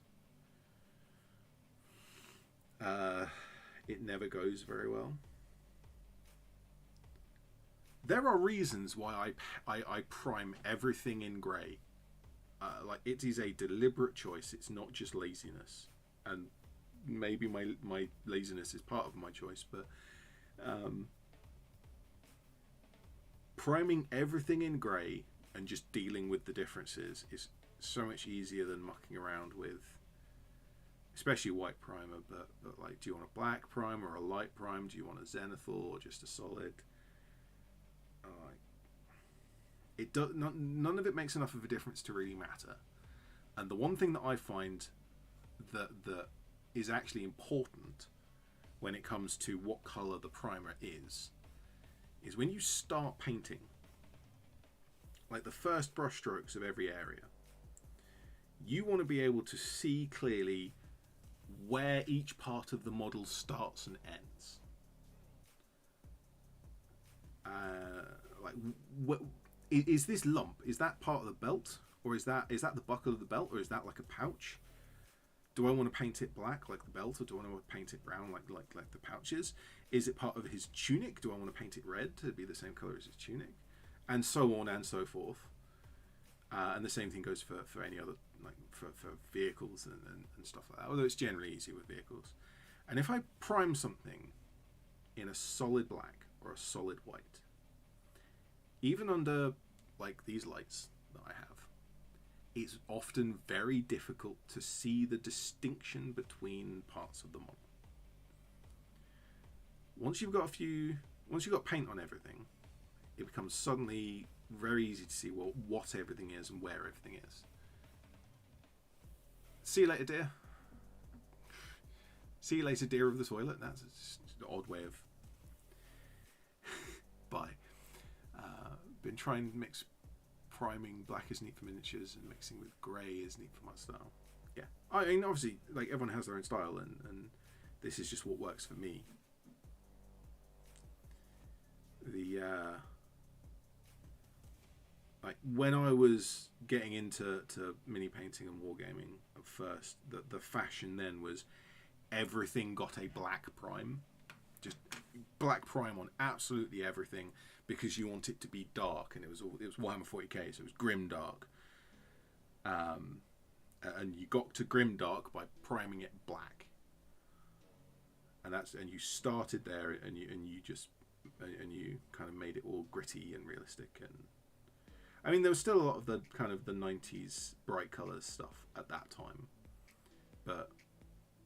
it never goes very well. There are reasons why I prime everything in grey. Like, it is a deliberate choice. It's not just laziness, and maybe my laziness is part of my choice, but priming everything in grey and just dealing with the differences is so much easier than mucking around with, especially white primer. But like, do you want a black prime or a light prime? Do you want a zenithal or just a solid? None of it makes enough of a difference to really matter. And the one thing that I find that is actually important when it comes to what colour the primer is when you start painting, like the first brush strokes of every area, you want to be able to see clearly where each part of the model starts and ends. Like, is this lump, is that part of the belt, or is that the buckle of the belt, or is that like a pouch? Do I want to paint it black like the belt, or do I want to paint it brown like the pouches? Is it part of his tunic? Do I want to paint it red to be the same color as his tunic? And so on and so forth. And the same thing goes for any other, like for vehicles and stuff like that, although it's generally easier with vehicles. And if I prime something in a solid black or a solid white, even under like these lights that I have, it's often very difficult to see the distinction between parts of the model. Once you've got paint on everything, it becomes suddenly very easy to see what everything is and where everything is. See you later, dear. See you later, dear of the toilet. That's just an odd way of bye. Been trying to mix priming black is neat for miniatures and mixing with grey is neat for my style. Yeah, I mean, obviously, like, everyone has their own style, and this is just what works for me. Like, when I was getting into mini painting and wargaming at first, the fashion then was everything got a black prime, just black prime on absolutely everything, because you want it to be dark, and it was Warhammer 40k, so it was grim dark. And you got to grim dark by priming it black, and you started there, and you kind of made it all gritty and realistic. And I mean, there was still a lot of the kind of the 90s bright colours stuff at that time, but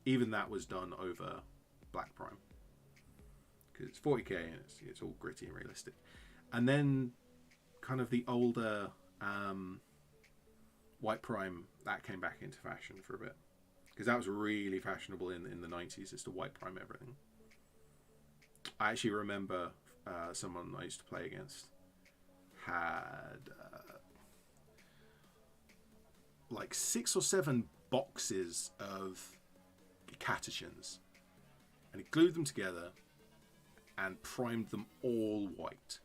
even that was done over black prime, because it's 40k and it's all gritty and realistic. And then kind of the older white prime, that came back into fashion for a bit, because that was really fashionable in the 90s, is to white prime everything. I actually remember someone I used to play against had like 6 or 7 boxes of catechins, and he glued them together and primed them all white.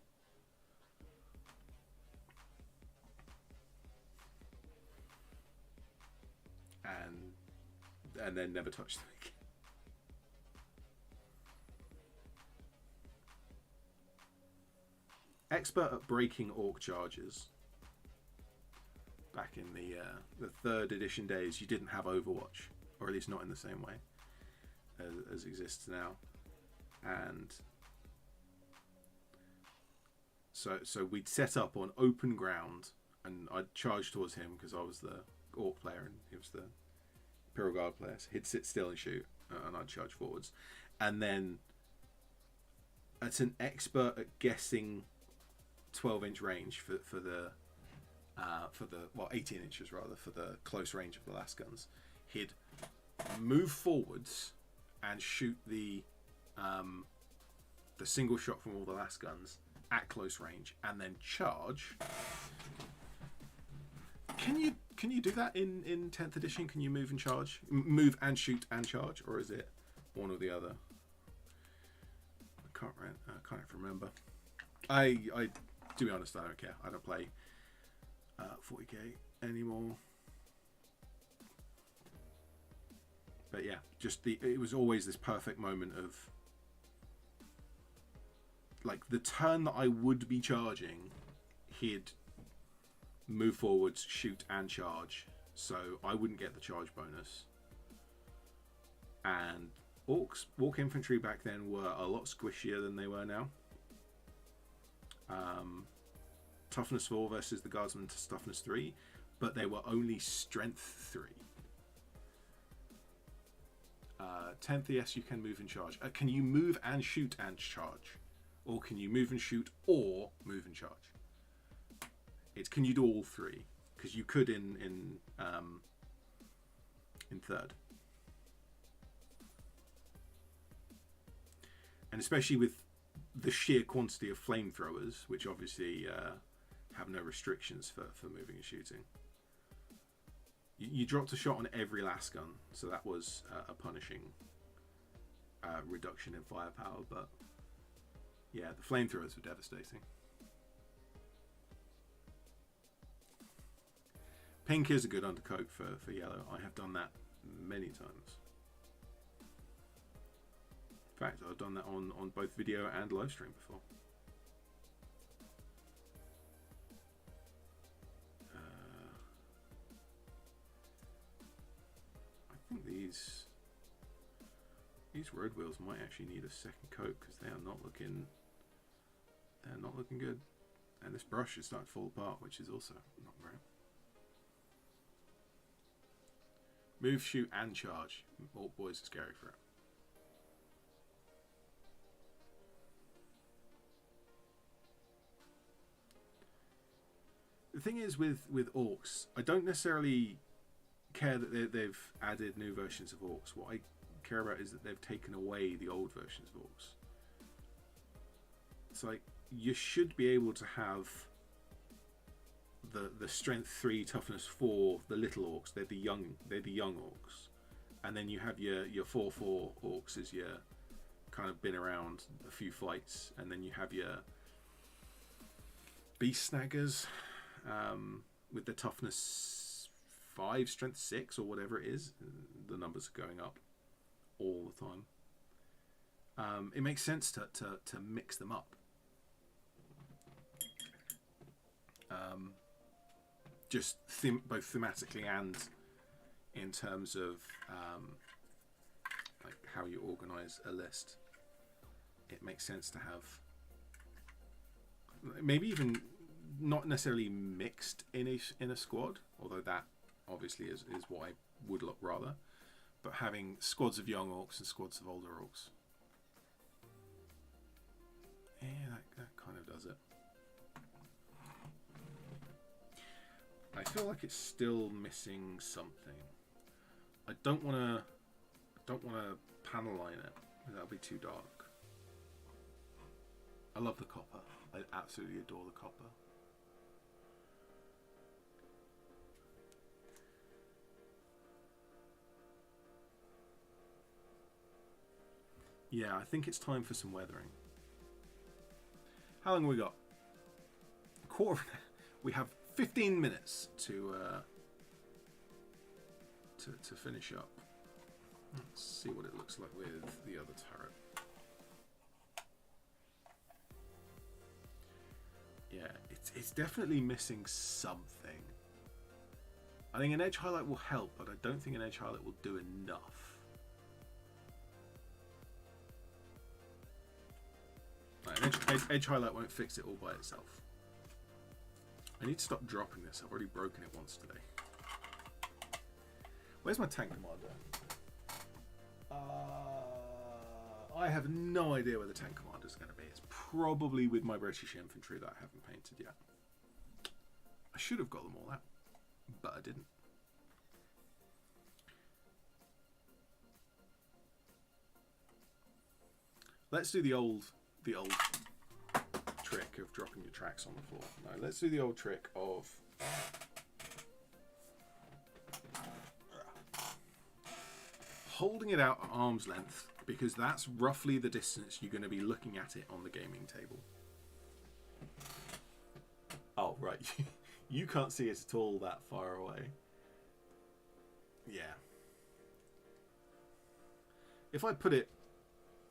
And then never touched them again. expert at breaking orc charges. Back in the 3rd edition days, you didn't have Overwatch, or at least not in the same way as exists now, and so we'd set up on open ground, and I'd charge towards him because I was the orc player and he was the Imperial Guard player. So he'd sit still and shoot, and I'd charge forwards, and then it's an expert at guessing 12-inch range for the 18 inches rather, for the close range of the las guns. He'd move forwards and shoot the single shot from all the las guns at close range, and then charge. Can you do that in 10th edition? Can you move and charge, move and shoot and charge, or is it one or the other? I can't remember. I to be honest, I don't care. I don't play 40k anymore. But yeah, just it was always this perfect moment of, like, the turn that I would be charging, he'd move forwards, shoot and charge, so I wouldn't get the charge bonus. And orc infantry back then were a lot squishier than they were now. Toughness 4 versus the guardsman to toughness 3, but they were only strength 3. 10th, yes, you can move and charge. Can you move and shoot and charge? Or can you move and shoot or move and charge? It's can you do all 3? Because you could in 3rd. And especially with the sheer quantity of flamethrowers, which obviously have no restrictions for moving and shooting. You dropped a shot on every las gun, so that was a punishing reduction in firepower, but yeah, the flamethrowers were devastating. Pink is a good undercoat for yellow. I have done that many times. In fact, I've done that on both video and live stream before. I think these road wheels might actually need a second coat because they're not looking good. And this brush is starting to fall apart, which is also not great. Move, shoot, and charge. All boys are scary for it. The thing is with orcs, I don't necessarily care that they've added new versions of orcs. What I care about is that they've taken away the old versions of orcs. It's like, you should be able to have the strength 3, toughness 4, the little orcs. They're the young orcs, and then you have your 4/4 orcs as your kind of been around a few fights, and then you have your beast snaggers with the toughness 5, strength 6, or whatever it is. The numbers are going up all the time. It makes sense to mix them up. Just both thematically and in terms of like how you organize a list. It makes sense to have maybe even not necessarily mixed in a squad, although that obviously is what I would look rather, but having squads of young orcs and squads of older orcs. Yeah, that kind of does it. I feel like it's still missing something. I don't want to panel line it. That'll be too dark. I love the copper. I absolutely adore the copper. Yeah, I think it's time for some weathering. How long have we got? We have 15 minutes to finish up. Let's see what it looks like with the other turret. it's definitely missing something. I think an edge highlight will help, but I don't think an edge highlight will do enough. Right, edge highlight won't fix it all by itself. I need to stop dropping this. I've already broken it once today. Where's my tank commander? I have no idea where the tank commander is going to be. It's probably with my British infantry that I haven't painted yet. I should have got them all out, but I didn't. Let's do the old trick of dropping your tracks on the floor. No, let's do the old trick of holding it out at arm's length, because that's roughly the distance you're going to be looking at it on the gaming table. Oh, right. You can't see it at all that far away. Yeah. If I put it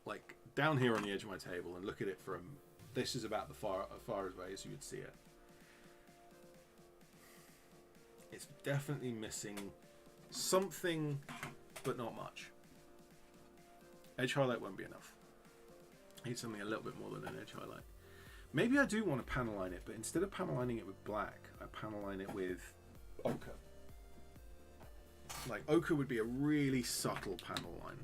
like down here on the edge of my table and look at it from, this is about the far away as you would see it. It's definitely missing something, but not much. Edge highlight won't be enough. I need something a little bit more than an edge highlight. Maybe I do want to panel line it, but instead of panel lining it with black, I panel line it with ochre. Like, ochre would be a really subtle panel line.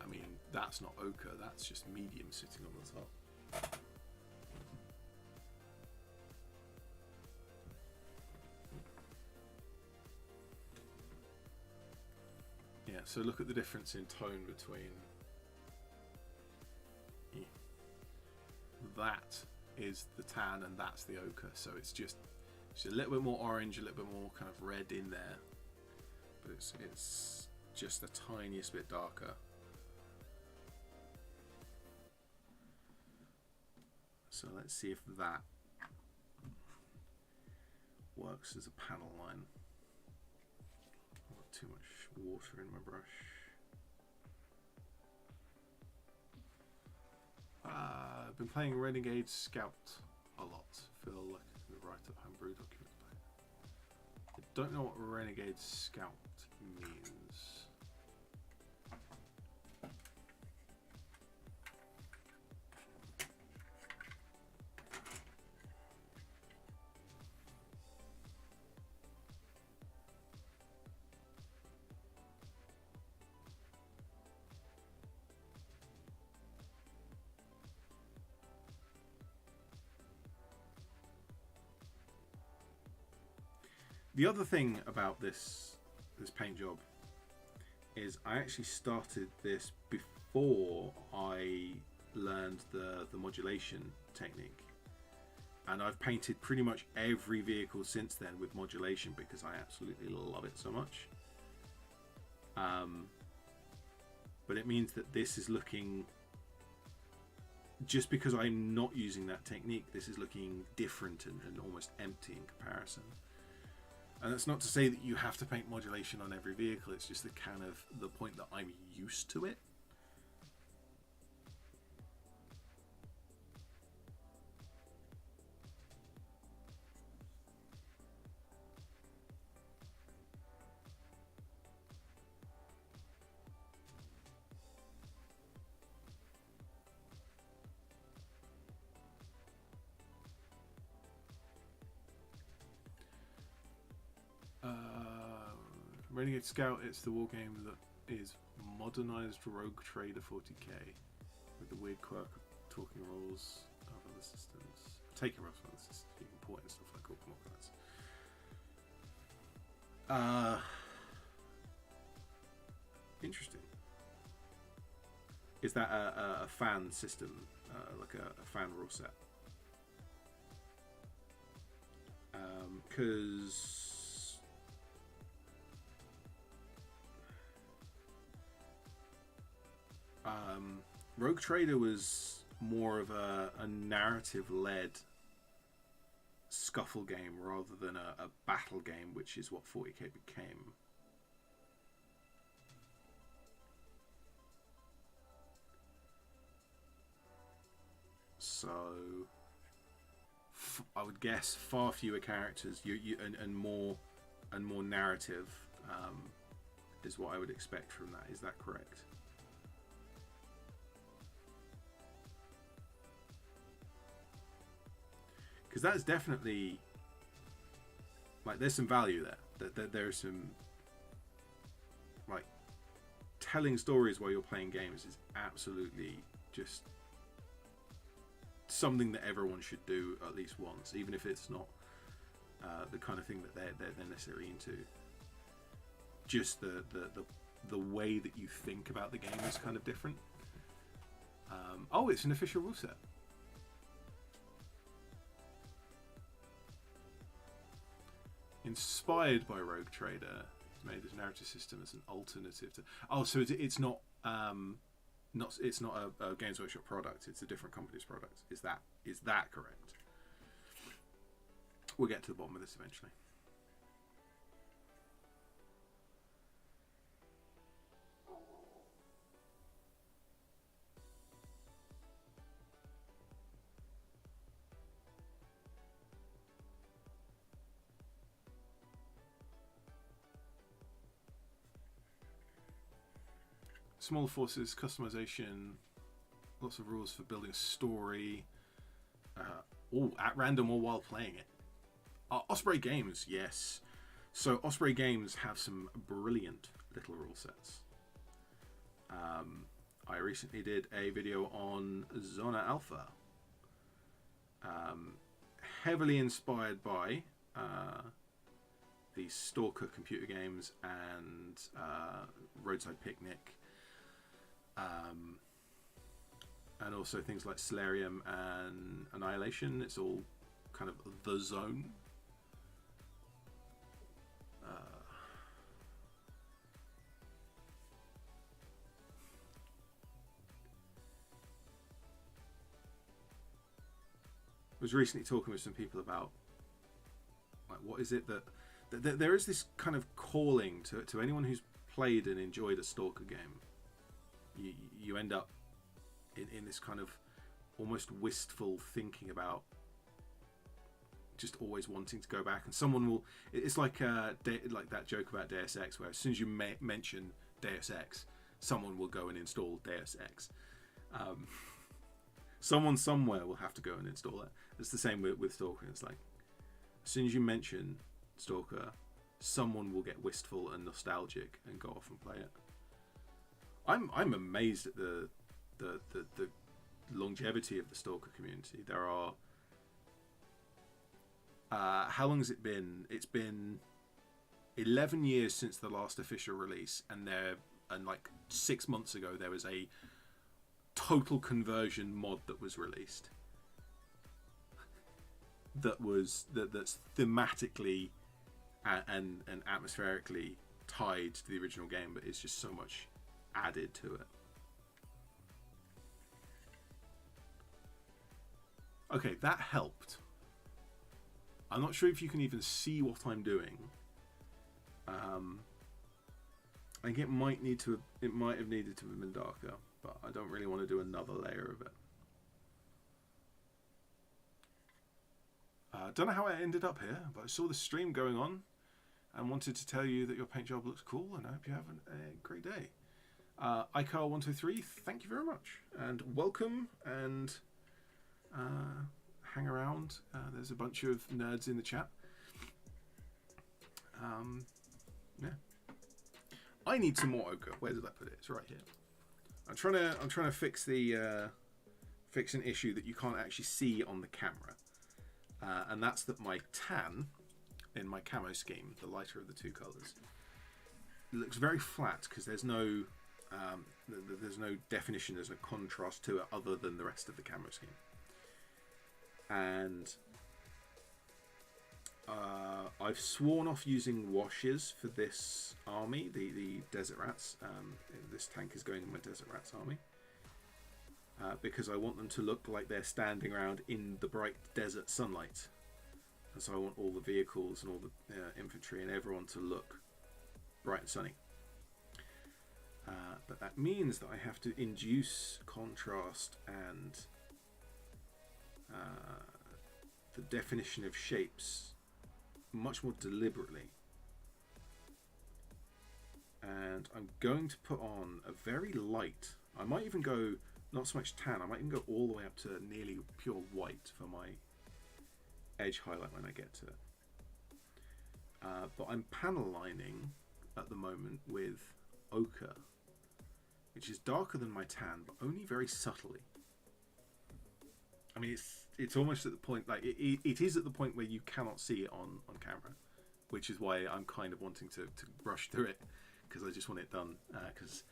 I mean, that's not ochre, that's just medium sitting on the top. Yeah, so look at the difference in tone between that is the tan and that's the ochre. So it's just a little bit more orange, a little bit more kind of red in there, but it's just the tiniest bit darker. So let's see if that works as a panel line. Not too much water in my brush. I've been playing Renegade Scout a lot. I feel like I could write a homebrew document about it. I don't know what Renegade Scout means. The other thing about this paint job is I actually started this before I learned the modulation technique, and I've painted pretty much every vehicle since then with modulation because I absolutely love it so much. But it means that this is looking, just because I'm not using that technique, this is looking different and almost empty in comparison. And that's not to say that you have to paint modulation on every vehicle, it's just the kind of the point that I'm used to it. Renegade Scout, it's the wargame that is modernized Rogue Trader 40k with the weird quirk of talking roles of other systems. Taking roles from other systems, you can port and stuff like all kinds. Interesting. Is that a fan system, like a fan rule set? Because Rogue Trader was more of a narrative-led scuffle game rather than a battle game, which is what 40k became. So I would guess far fewer characters, and more narrative is what I would expect from that. Is that correct? Because that's definitely, like, there's some value there. There's some, like, telling stories while you're playing games is absolutely just something that everyone should do at least once, even if it's not the kind of thing that they're necessarily into. Just the way that you think about the game is kind of different. Oh, it's an official rule set. Inspired by Rogue Trader, made this narrative system as an alternative to. Oh, so it's not it's not a Games Workshop product. It's a different company's product. Is that correct? We'll get to the bottom of this eventually. Small forces, customization, lots of rules for building a story, all at random or while playing it. Osprey Games, yes. So Osprey Games have some brilliant little rule sets. I recently did a video on Zona Alpha, heavily inspired by the Stalker computer games and Roadside Picnic. And also things like Solarium and Annihilation. It's all kind of the zone. I was recently talking with some people about, like, what is it that there is this kind of calling to anyone who's played and enjoyed a Stalker game. You end up in this kind of almost wistful thinking about just always wanting to go back, and someone will. It's like that joke about Deus Ex, where as soon as you mention Deus Ex, someone will go and install Deus Ex. Someone somewhere will have to go and install it. It's the same with Stalker. It's like, as soon as you mention Stalker, someone will get wistful and nostalgic and go off and play it. I'm amazed at the longevity of the Stalker community. There are how long has it been? It's been 11 years since the last official release, and like 6 months ago there was a total conversion mod that was released. That's thematically and atmospherically tied to the original game, but it's just so much added to it. Okay, that helped. I'm not sure if you can even see what I'm doing. I think it might have needed to have been darker, but I don't really want to do another layer of it. Don't know how I ended up here, but I saw the stream going on and wanted to tell you that your paint job looks cool, and I hope you have a great day. ED-SKaR123, thank you very much, and welcome, and hang around. There's a bunch of nerds in the chat. Yeah, I need some more ochre. Where did I put it? It's right here. I'm trying to fix fix an issue that you can't actually see on the camera, and that's that my tan in my camo scheme, the lighter of the two colors, looks very flat because there's no definition, there's no contrast to it other than the rest of the camo scheme. And I've sworn off using washes for this army, the Desert Rats. This tank is going in my Desert Rats army because I want them to look like they're standing around in the bright desert sunlight. And so I want all the vehicles and all the infantry and everyone to look bright and sunny. But that means that I have to induce contrast and the definition of shapes much more deliberately. And I'm going to put on a very light, I might even go not so much tan, I might even go all the way up to nearly pure white for my edge highlight when I get to it. But I'm panel lining at the moment with ochre, which is darker than my tan, but only very subtly. I mean, it's almost at the point, like it is at the point where you cannot see it on camera, which is why I'm kind of wanting to rush through it, because I just want it done, because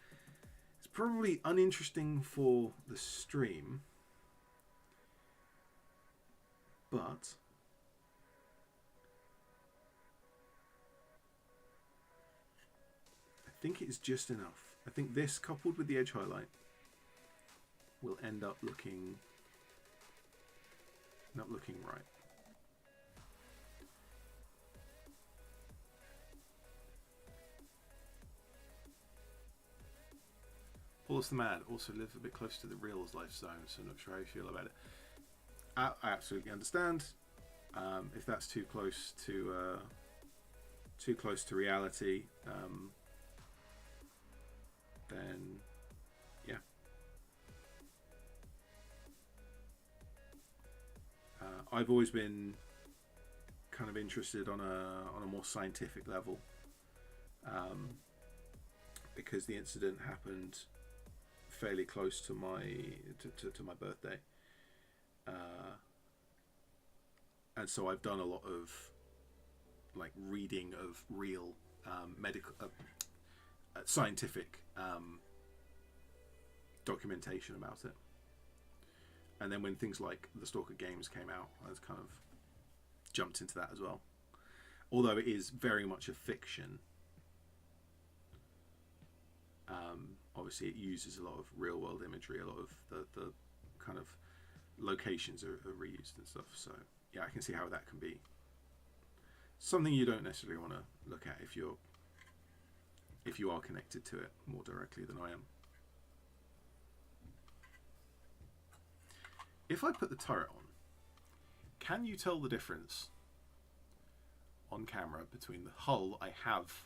it's probably uninteresting for the stream, but I think it's just enough. I think this, coupled with the edge highlight, will end up looking not looking right. Paulus the Mad also lives a bit close to the Reals life zone, so I'm not sure how you feel about it. I absolutely understand. If that's too close to reality, then yeah. I've always been kind of interested on a more scientific level, because the incident happened fairly close to my birthday, and so I've done a lot of like reading of real medical scientific documentation about it. And then when things like the Stalker games came out, I was kind of jumped into that as well. Although it is very much a fiction, obviously it uses a lot of real world imagery, a lot of the kind of locations are reused and stuff. So yeah, I can see how that can be something you don't necessarily want to look at if you are connected to it more directly than I am. If I put the turret on, can you tell the difference on camera between the hull I have?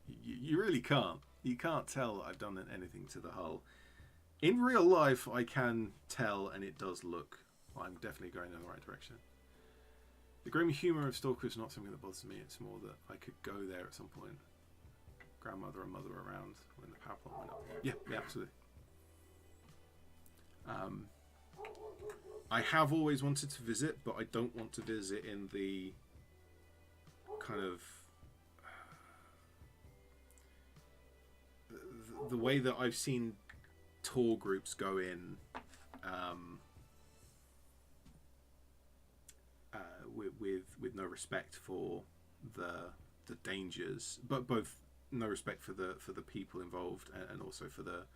You really can't. You can't tell that I've done anything to the hull. In real life, I can tell, and it does look, I'm definitely going in the right direction. The grim humour of Stalker is not something that bothers me. It's more that I could go there at some point. Grandmother and mother around when the power plant went up. Yeah, absolutely. I have always wanted to visit, but I don't want to visit in the kind of the way that I've seen tour groups go in, with no respect for the dangers, but both no respect for the people involved, and also for the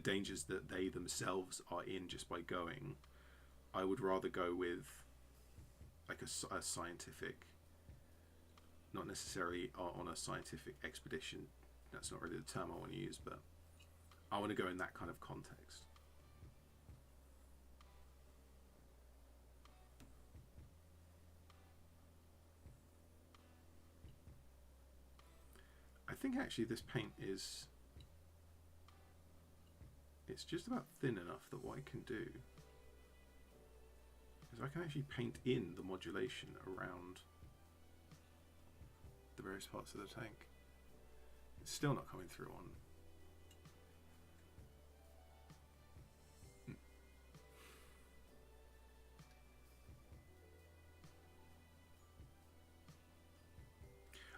dangers that they themselves are in just by going. I would rather go with like a scientific, not necessarily on a scientific expedition. That's not really the term I want to use, but I want to go in that kind of context. I think actually this paint is, it's just about thin enough that what I can do is I can actually paint in the modulation around the various parts of the tank. It's still not coming through on.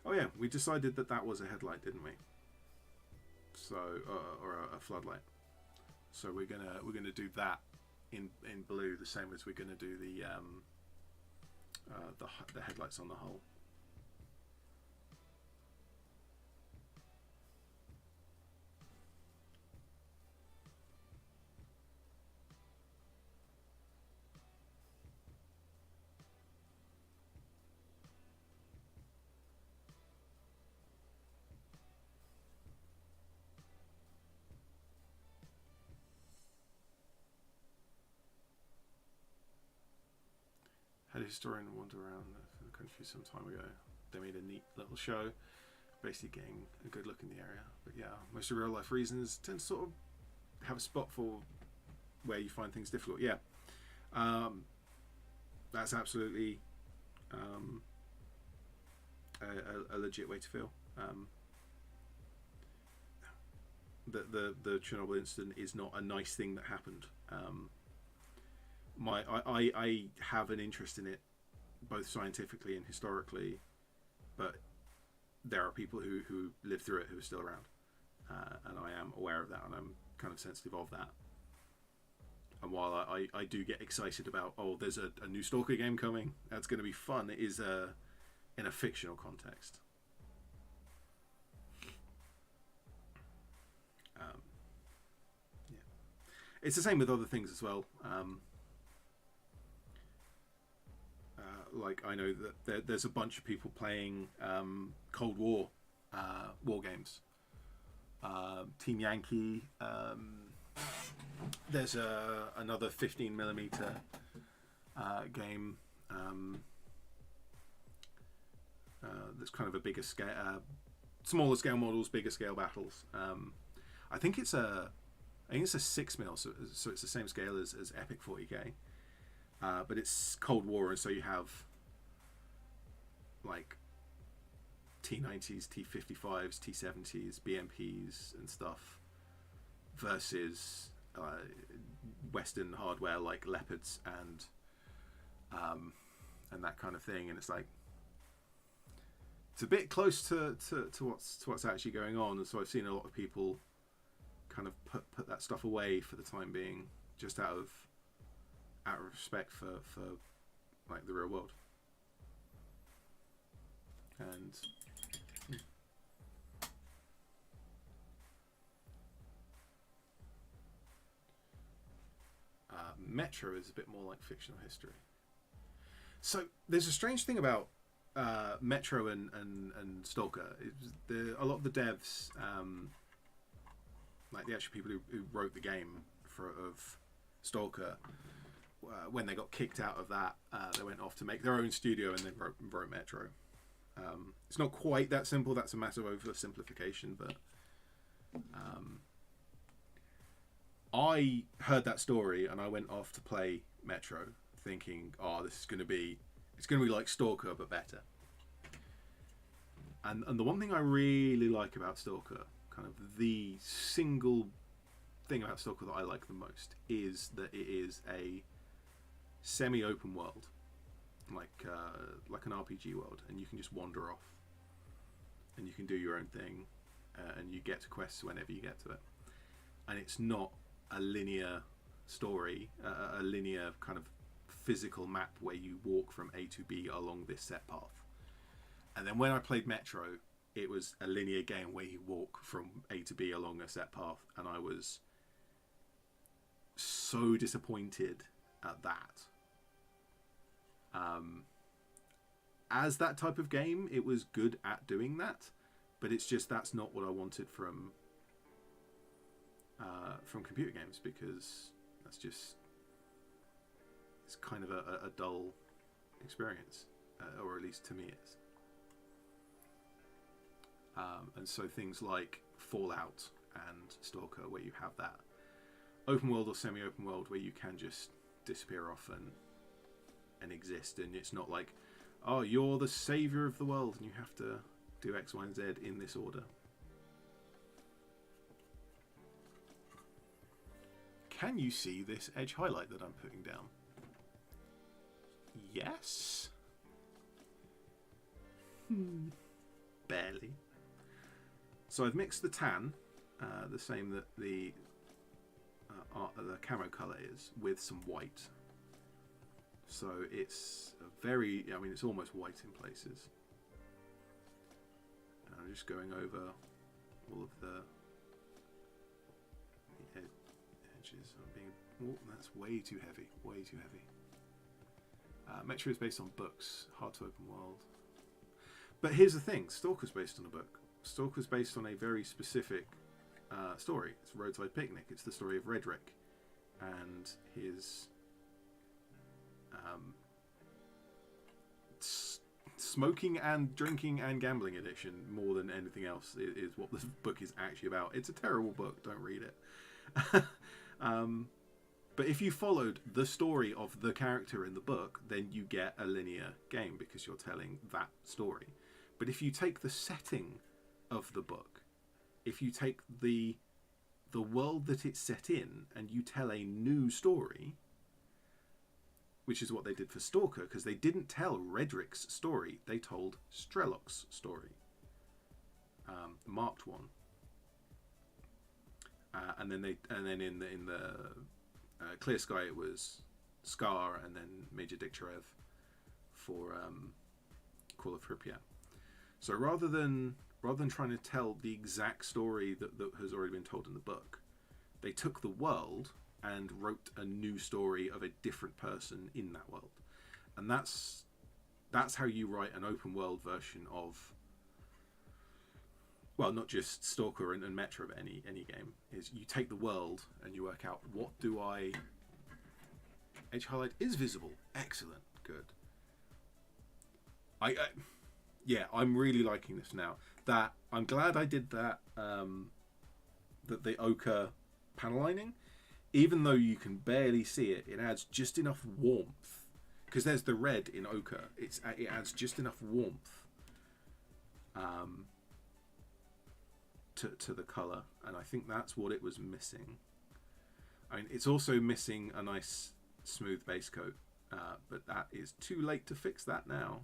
Oh yeah, we decided that was a headlight, didn't we? So, or a floodlight. So we're gonna do that in blue, the same as we're gonna do the headlights on the hull. Had a historian wander around the country some time ago. They made a neat little show, basically getting a good look in the area. But yeah, most of real life reasons tend to sort of have a spot for where you find things difficult. Yeah, that's absolutely a legit way to feel. The Chernobyl incident is not a nice thing that happened. I have an interest in it, both scientifically and historically, but there are people who lived through it who are still around, and I am aware of that, and I'm kind of sensitive of that. And while I do get excited about, oh, there's a new Stalker game coming, that's going to be fun, it is in a fictional context. Yeah, it's the same with other things as well. Like I know that there's a bunch of people playing Cold War war games. Team Yankee. There's another 15mm game that's kind of a bigger scale, smaller scale models, bigger scale battles. I think it's a 6mm, so it's the same scale as Epic 40K, but it's Cold War, and so you have like T90s, T55s, T70s, BMPs, and stuff versus Western hardware like Leopards and that kind of thing, and it's like it's a bit close to what's actually going on, and so I've seen a lot of people kind of put that stuff away for the time being, just out of respect for like the real world. And Metro is a bit more like fictional history. So there's a strange thing about Metro and Stalker. A lot of the devs, like the actual people who wrote the game of Stalker, when they got kicked out of that, they went off to make their own studio and then wrote Metro. It's not quite that simple. That's a massive oversimplification, but I heard that story and I went off to play Metro, thinking, "Oh, it's going to be like Stalker but better." And the one thing I really like about Stalker, kind of the single thing about Stalker that I like the most, is that it is a semi-open world, like an RPG world, and you can just wander off, and you can do your own thing, and you get to quests whenever you get to it, and it's not a linear story, a linear kind of physical map where you walk from A to B along this set path. And then when I played Metro, it was a linear game where you walk from A to B along a set path, and I was so disappointed at that. As that type of game, it was good at doing that, but it's just that's not what I wanted from computer games, because it's kind of a dull experience, or at least to me it is. And so things like Fallout and Stalker, where you have that open world or semi-open world where you can just disappear off and exist, and it's not like, oh, you're the savior of the world and you have to do X, Y, and Z in this order. Can you see this edge highlight that I'm putting down? Yes. Barely. So I've mixed the tan, the same that the camo colour is, with some white. So it's it's almost white in places. And I'm just going over all of the edges. That's way too heavy. Way too heavy. Metro is based on books, hard to open world. But here's the thing: Stalker's based on a book. Stalker's based on a very specific story. It's Roadside Picnic. It's the story of Redrick and his smoking and drinking and gambling addiction more than anything else is what this book is actually about. It's a terrible book. Don't read it. But if you followed the story of the character in the book, then you get a linear game because you're telling that story. But if you take the setting of the book, if you take the world that it's set in and you tell a new story, which is what they did for Stalker, because they didn't tell Redrick's story, they told Strelok's story, the marked one, and then in the Clear Sky it was SKaR and then Major Diktarev for Call of Pripyat. So rather than trying to tell the exact story that has already been told in the book, they took the world and wrote a new story of a different person in that world. And that's how you write an open world version of, well, not just Stalker and Metro, but any game, is you take the world and you work out, what do I... Edge highlight is visible. Excellent. Good. Yeah, I'm really liking this now. That I'm glad I did that. That the ochre panel lining, even though you can barely see it, it adds just enough warmth. Because there's the red in ochre. It adds just enough warmth to the colour, and I think that's what it was missing. I mean, it's also missing a nice smooth base coat, but that is too late to fix that now.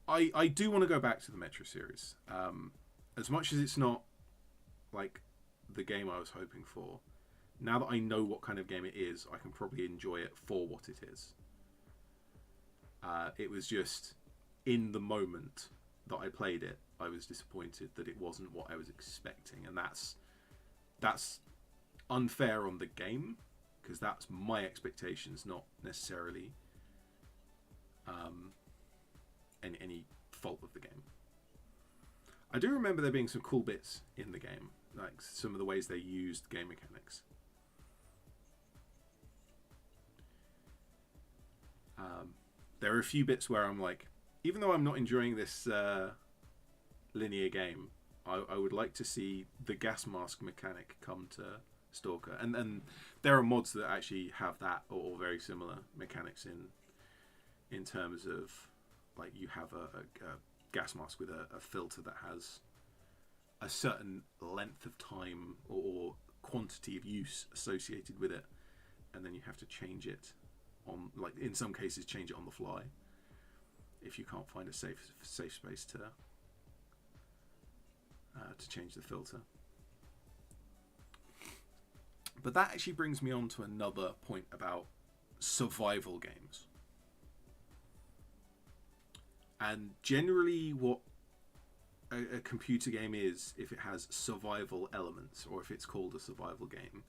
I do want to go back to the Metro series. As much as it's not like the game I was hoping for, now that I know what kind of game it is, I can probably enjoy it for what it is. It was just, in the moment that I played it, I was disappointed that it wasn't what I was expecting, and that's unfair on the game, because that's my expectations, not necessarily any fault of the game. I do remember there being some cool bits in the game, like some of the ways they used game mechanics. There are a few bits where I'm like, even though I'm not enjoying this linear game, I would like to see the gas mask mechanic come to Stalker. And there are mods that actually have that or very similar mechanics in terms of, like, you have a gas mask with a filter that has a certain length of time or quantity of use associated with it, and then you have to change it on, like, in some cases change it on the fly if you can't find a safe space to change the filter. But that actually brings me on to another point about survival games. And generally what a computer game is, if it has survival elements, or if it's called a survival game,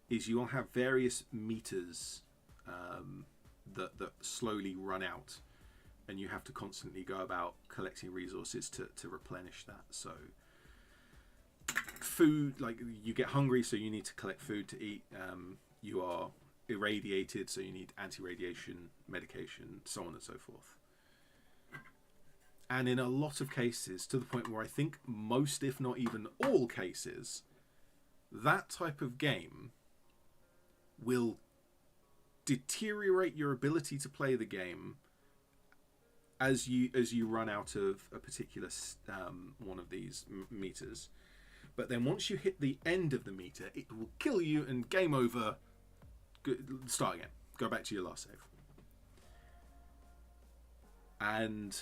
is you will have various meters that slowly run out, and you have to constantly go about collecting resources to replenish that. So food, like, you get hungry, so you need to collect food to eat. You are irradiated, so you need anti-radiation medication, so on and so forth. And in a lot of cases, to the point where I think most, if not even all cases, that type of game will deteriorate your ability to play the game as you run out of a particular one of these meters. But then once you hit the end of the meter, it will kill you and game over. Start again. Go back to your last save. And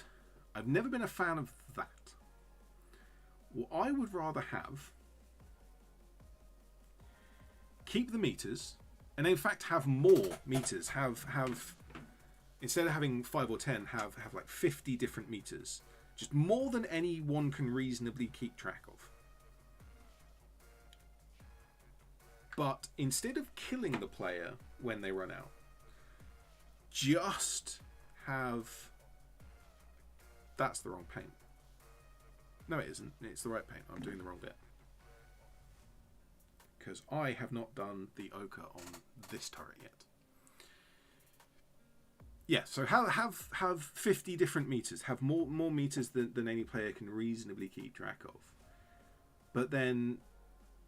I've never been a fan of that. What I would rather have, keep the meters, and in fact have more meters. Have instead of having 5 or 10, have like 50 different meters. Just more than anyone can reasonably keep track of. But instead of killing the player when they run out, just have... That's the wrong paint. No, it isn't. It's the right paint. I'm doing the wrong bit. because I have not done the ochre on this turret yet. Yeah, so have 50 different meters, have more meters than any player can reasonably keep track of. But then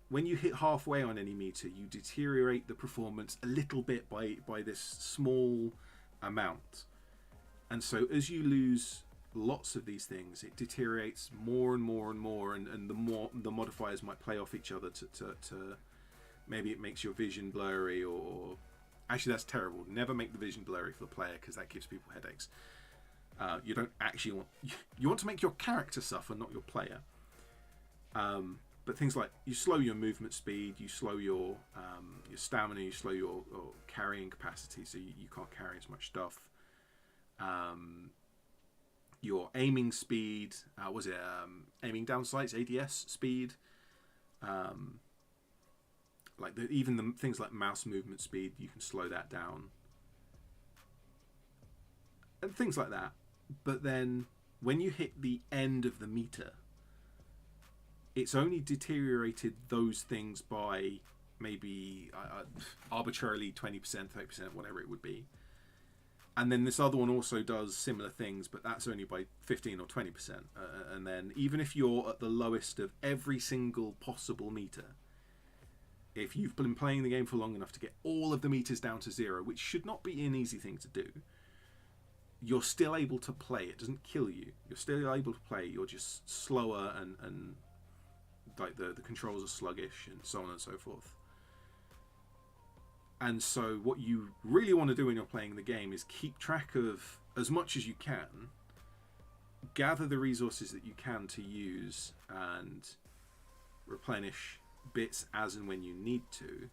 when you hit halfway on any meter, you deteriorate the performance a little bit by this small amount. And so as you lose lots of these things, it deteriorates more and more and more, and the modifiers might play off each other to maybe it makes your vision blurry, or actually that's terrible. Never make the vision blurry for the player, because that gives people headaches. You don't actually want to make your character suffer, not your player. But things like you slow your movement speed, you slow your stamina, you slow your carrying capacity, so you can't carry as much stuff. Your aiming speed, aiming down sights, ADS speed, like even the things like mouse movement speed, you can slow that down, and things like that. But then when you hit the end of the meter, it's only deteriorated those things by maybe arbitrarily 20%, 30%, whatever it would be. And then this other one also does similar things, but that's only by 15 or 20%. And then even if you're at the lowest of every single possible meter, if you've been playing the game for long enough to get all of the meters down to 0, which should not be an easy thing to do, you're still able to play. It doesn't kill you. You're still able to play. You're just slower, and like the controls are sluggish, and so on and so forth. And so what you really want to do when you're playing the game is keep track of as much as you can, gather the resources that you can to use, and replenish bits as and when you need to.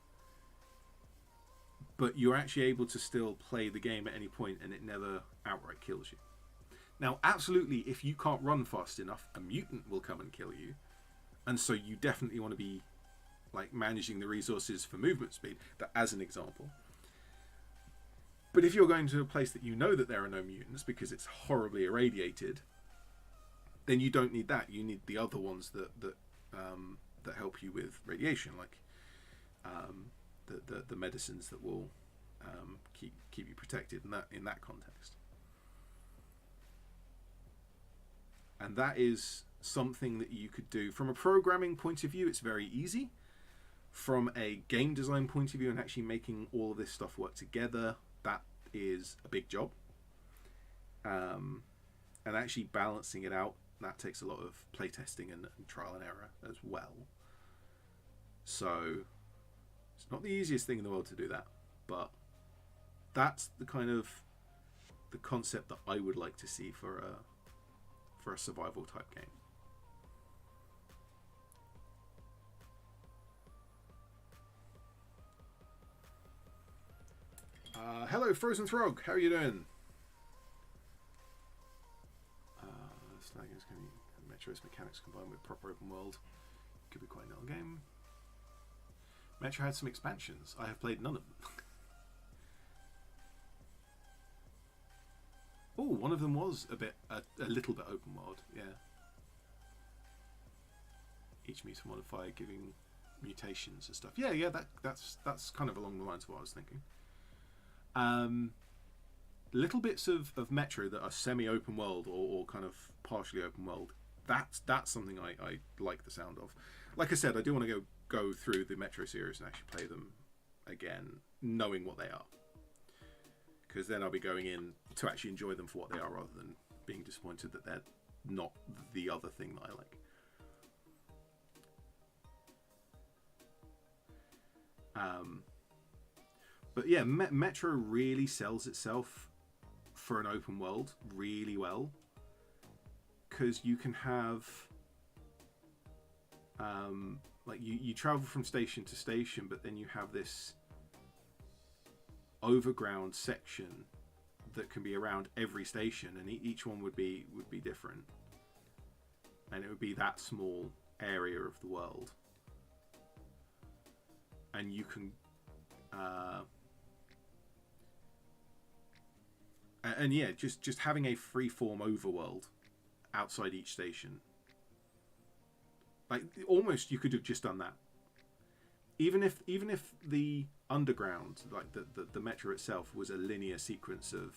But you're actually able to still play the game at any point, and it never outright kills you. Now, absolutely, if you can't run fast enough, a mutant will come and kill you. And so you definitely want to be like managing the resources for movement speed, that as an example. But if you're going to a place that you know that there are no mutants because it's horribly irradiated, then you don't need that. You need the other ones that help you with radiation, like the medicines that will keep you protected in that context. And that is something that you could do from a programming point of view. It's very easy. From a game design point of view, and actually making all of this stuff work together, that is a big job. And actually balancing it out, that takes a lot of playtesting and trial and error as well. So it's not the easiest thing in the world to do that, but that's the kind of the concept that I would like to see for a survival type game. Hello, Frozen Throg. How are you doing? Metro's mechanics combined with proper open world could be quite a little game. Metro had some expansions. I have played none of them. Oh, one of them was a little bit open world. Yeah. Each meter modifier giving mutations and stuff. Yeah. That's kind of along the lines of what I was thinking. Little bits of Metro that are semi-open world or kind of partially open world. That's something I like the sound of. Like I said, I do want to go through the Metro series and actually play them again, knowing what they are. Because then I'll be going in to actually enjoy them for what they are, rather than being disappointed that they're not the other thing that I like. But yeah, Metro really sells itself for an open world really well, because you can have like you travel from station to station, but then you have this overground section that can be around every station, and each one would be different, and it would be that small area of the world, and you can and yeah, just having a free-form overworld outside each station, like almost you could have just done that. even if the underground, like the metro itself, was a linear sequence of,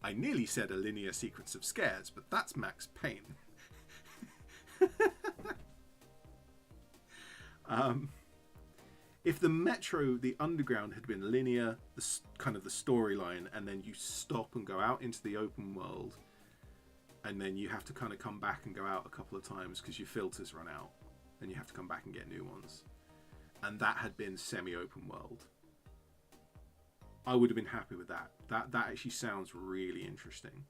I nearly said a linear sequence of scares, but that's Max Payne. If the metro, the underground, had been linear, kind of the storyline, and then you stop and go out into the open world, and then you have to kind of come back and go out a couple of times because your filters run out, and you have to come back and get new ones, and that had been semi-open world, I would have been happy with that. That actually sounds really interesting.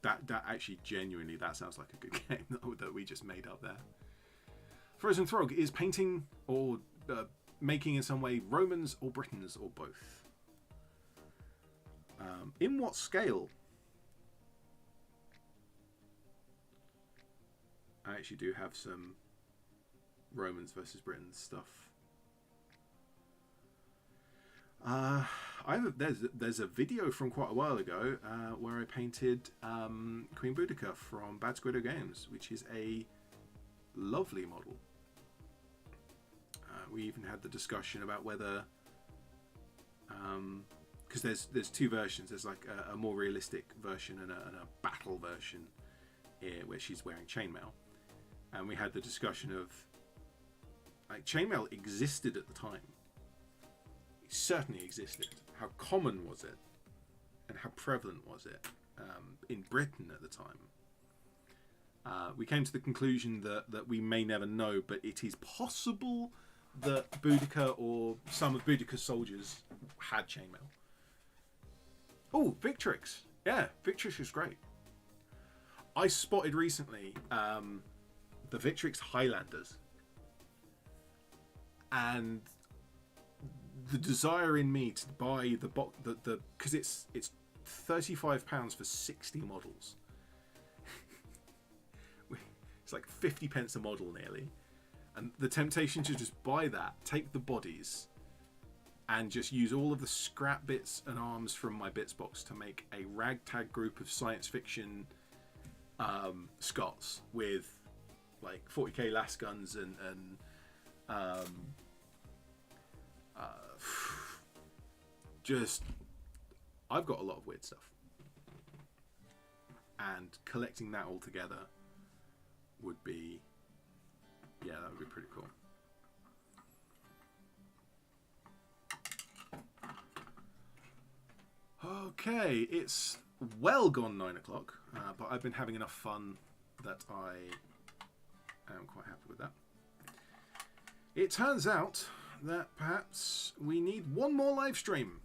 That actually genuinely, that sounds like a good game that we just made up there. Frozen Throg is painting or making in some way Romans or Britons or both. In what scale? I actually do have some Romans versus Britons stuff. There's a video from quite a while ago where I painted Queen Boudica from Bad Squiddo Games, which is a lovely model. We even had the discussion about whether, because there's two versions. There's like a more realistic version and a battle version here where she's wearing chainmail, and we had the discussion of, like, chainmail existed at the time. It certainly existed. How common was it, and how prevalent was it in Britain at the time? We came to the conclusion that we may never know, but it is possible that Boudica or some of Boudica's soldiers had chainmail. Oh, Victrix. Yeah, Victrix is great. I spotted recently the Victrix Highlanders, and the desire in me to buy the box, because it's £35 for 60 models. It's like 50 pence a model nearly, and the temptation to just buy that, take the bodies, and just use all of the scrap bits and arms from my bits box to make a ragtag group of science fiction Scots with like 40k las guns and just, I've got a lot of weird stuff, and collecting that all together would be, yeah, that would be pretty cool. Okay, it's well gone 9 o'clock, but I've been having enough fun that I am quite happy with that. It turns out that perhaps we need one more live stream.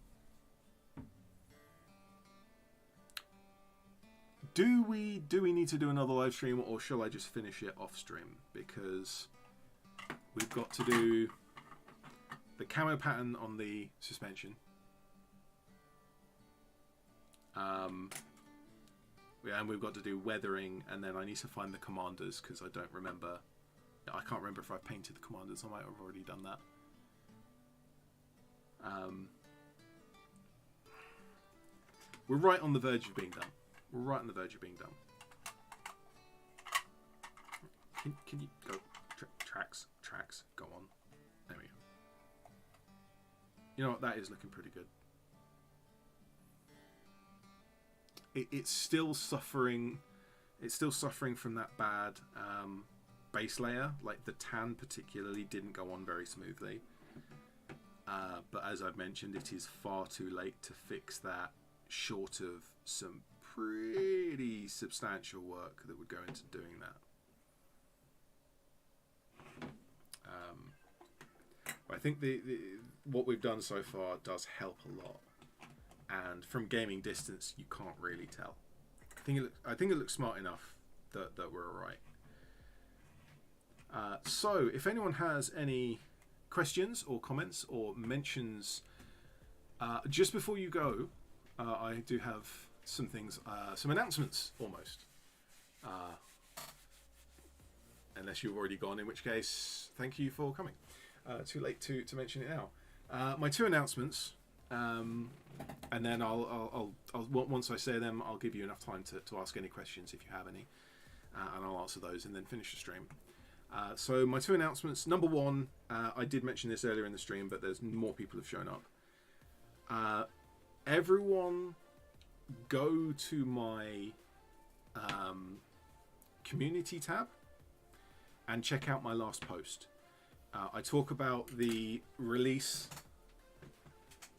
Do we need to do another live stream, or shall I just finish it off stream? Because we've got to do the camo pattern on the suspension. And we've got to do weathering, and then I need to find the commanders because I don't remember. I can't remember if I've painted the commanders. I might have already done that. We're right on the verge of being done. We're right on the verge of being done. Can you go? Tracks, go on. There we go. You know what? That is looking pretty good. It's still suffering. It's still suffering from that bad base layer. Like the tan particularly didn't go on very smoothly. But as I've mentioned, it is far too late to fix that, short of some pretty substantial work that would go into doing that. I think what we've done so far does help a lot, and from gaming distance you can't really tell. I think it looks smart enough that we're alright. So if anyone has any questions or comments or mentions, just before you go, I do have some things, some announcements almost. Unless you've already gone, in which case, thank you for coming. Too late to mention it now. My two announcements And then I'll once I say them, I'll give you enough time to ask any questions if you have any, and I'll answer those and then finish the stream. So my 2 announcements. Number 1, I did mention this earlier in the stream, but there's more people have shown up. Everyone go to my community tab and check out my last post. I talk about the release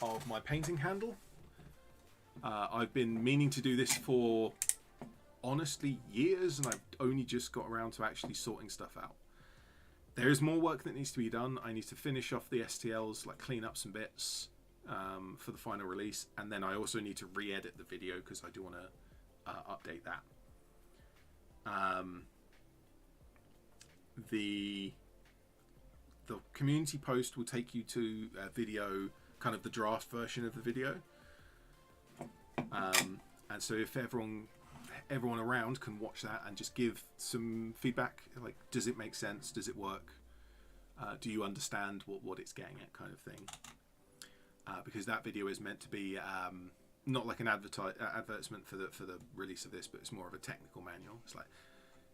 of my painting handle. I've been meaning to do this for honestly years, and I've only just got around to actually sorting stuff out. There is more work that needs to be done. I need to finish off the STLs, like clean up some bits for the final release, and then I also need to re-edit the video because I do want to update that. The community post will take you to a video, kind of the draft version of the video, and so if everyone around can watch that and just give some feedback, like, does it make sense, does it work, do you understand what it's getting at, kind of thing, because that video is meant to be not like an advertisement for the release of this, but it's more of a technical manual. It's like,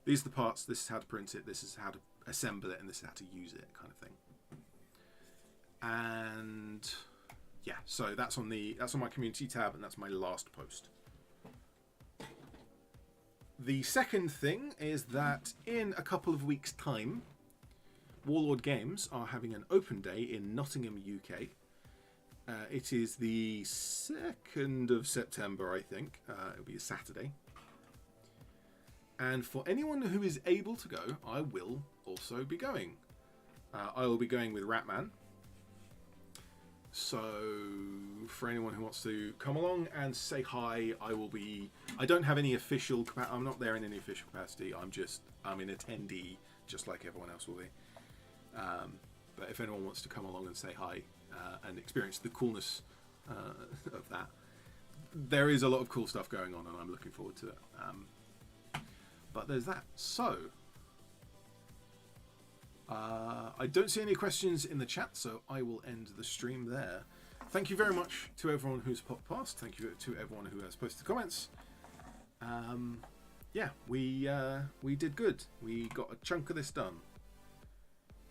these are the parts, this is how to print it, this is how to assemble it, and this is how to use it, kind of thing. And yeah, so that's on my community tab, and that's my last post. The second thing is that in a couple of weeks' time, Warlord Games are having an open day in Nottingham, UK. It is the 2nd of September, I think. It'll be a Saturday. And for anyone who is able to go, I will also be going. I will be going with Ratman. So for anyone who wants to come along and say hi, I don't have any official capacity. I'm not there in any official capacity. I'm an attendee, just like everyone else will be. But if anyone wants to come along and say hi and experience the coolness of that, there is a lot of cool stuff going on, and I'm looking forward to it. But there's that. So I don't see any questions in the chat, so I will end the stream there. Thank you very much to everyone who's popped past. Thank you to everyone who has posted comments. Yeah, we did good. We got a chunk of this done.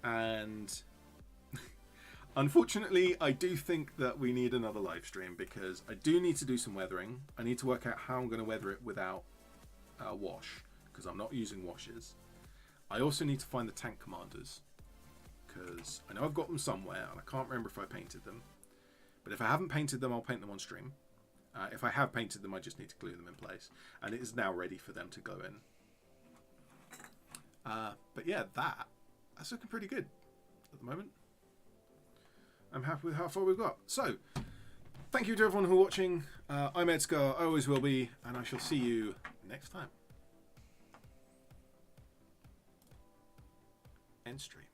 And unfortunately, I do think that we need another live stream, because I do need to do some weathering. I need to work out how I'm going to weather it without wash, because I'm not using washes. I also need to find the tank commanders, because I know I've got them somewhere, and I can't remember if I painted them. But if I haven't painted them, I'll paint them on stream. If I have painted them, I just need to glue them in place. And it is now ready for them to go in. But yeah, that's looking pretty good at the moment. I'm happy with how far we've got. So, thank you to everyone who are watching. I'm ED-SKaR, I always will be, and I shall see you next time. End stream.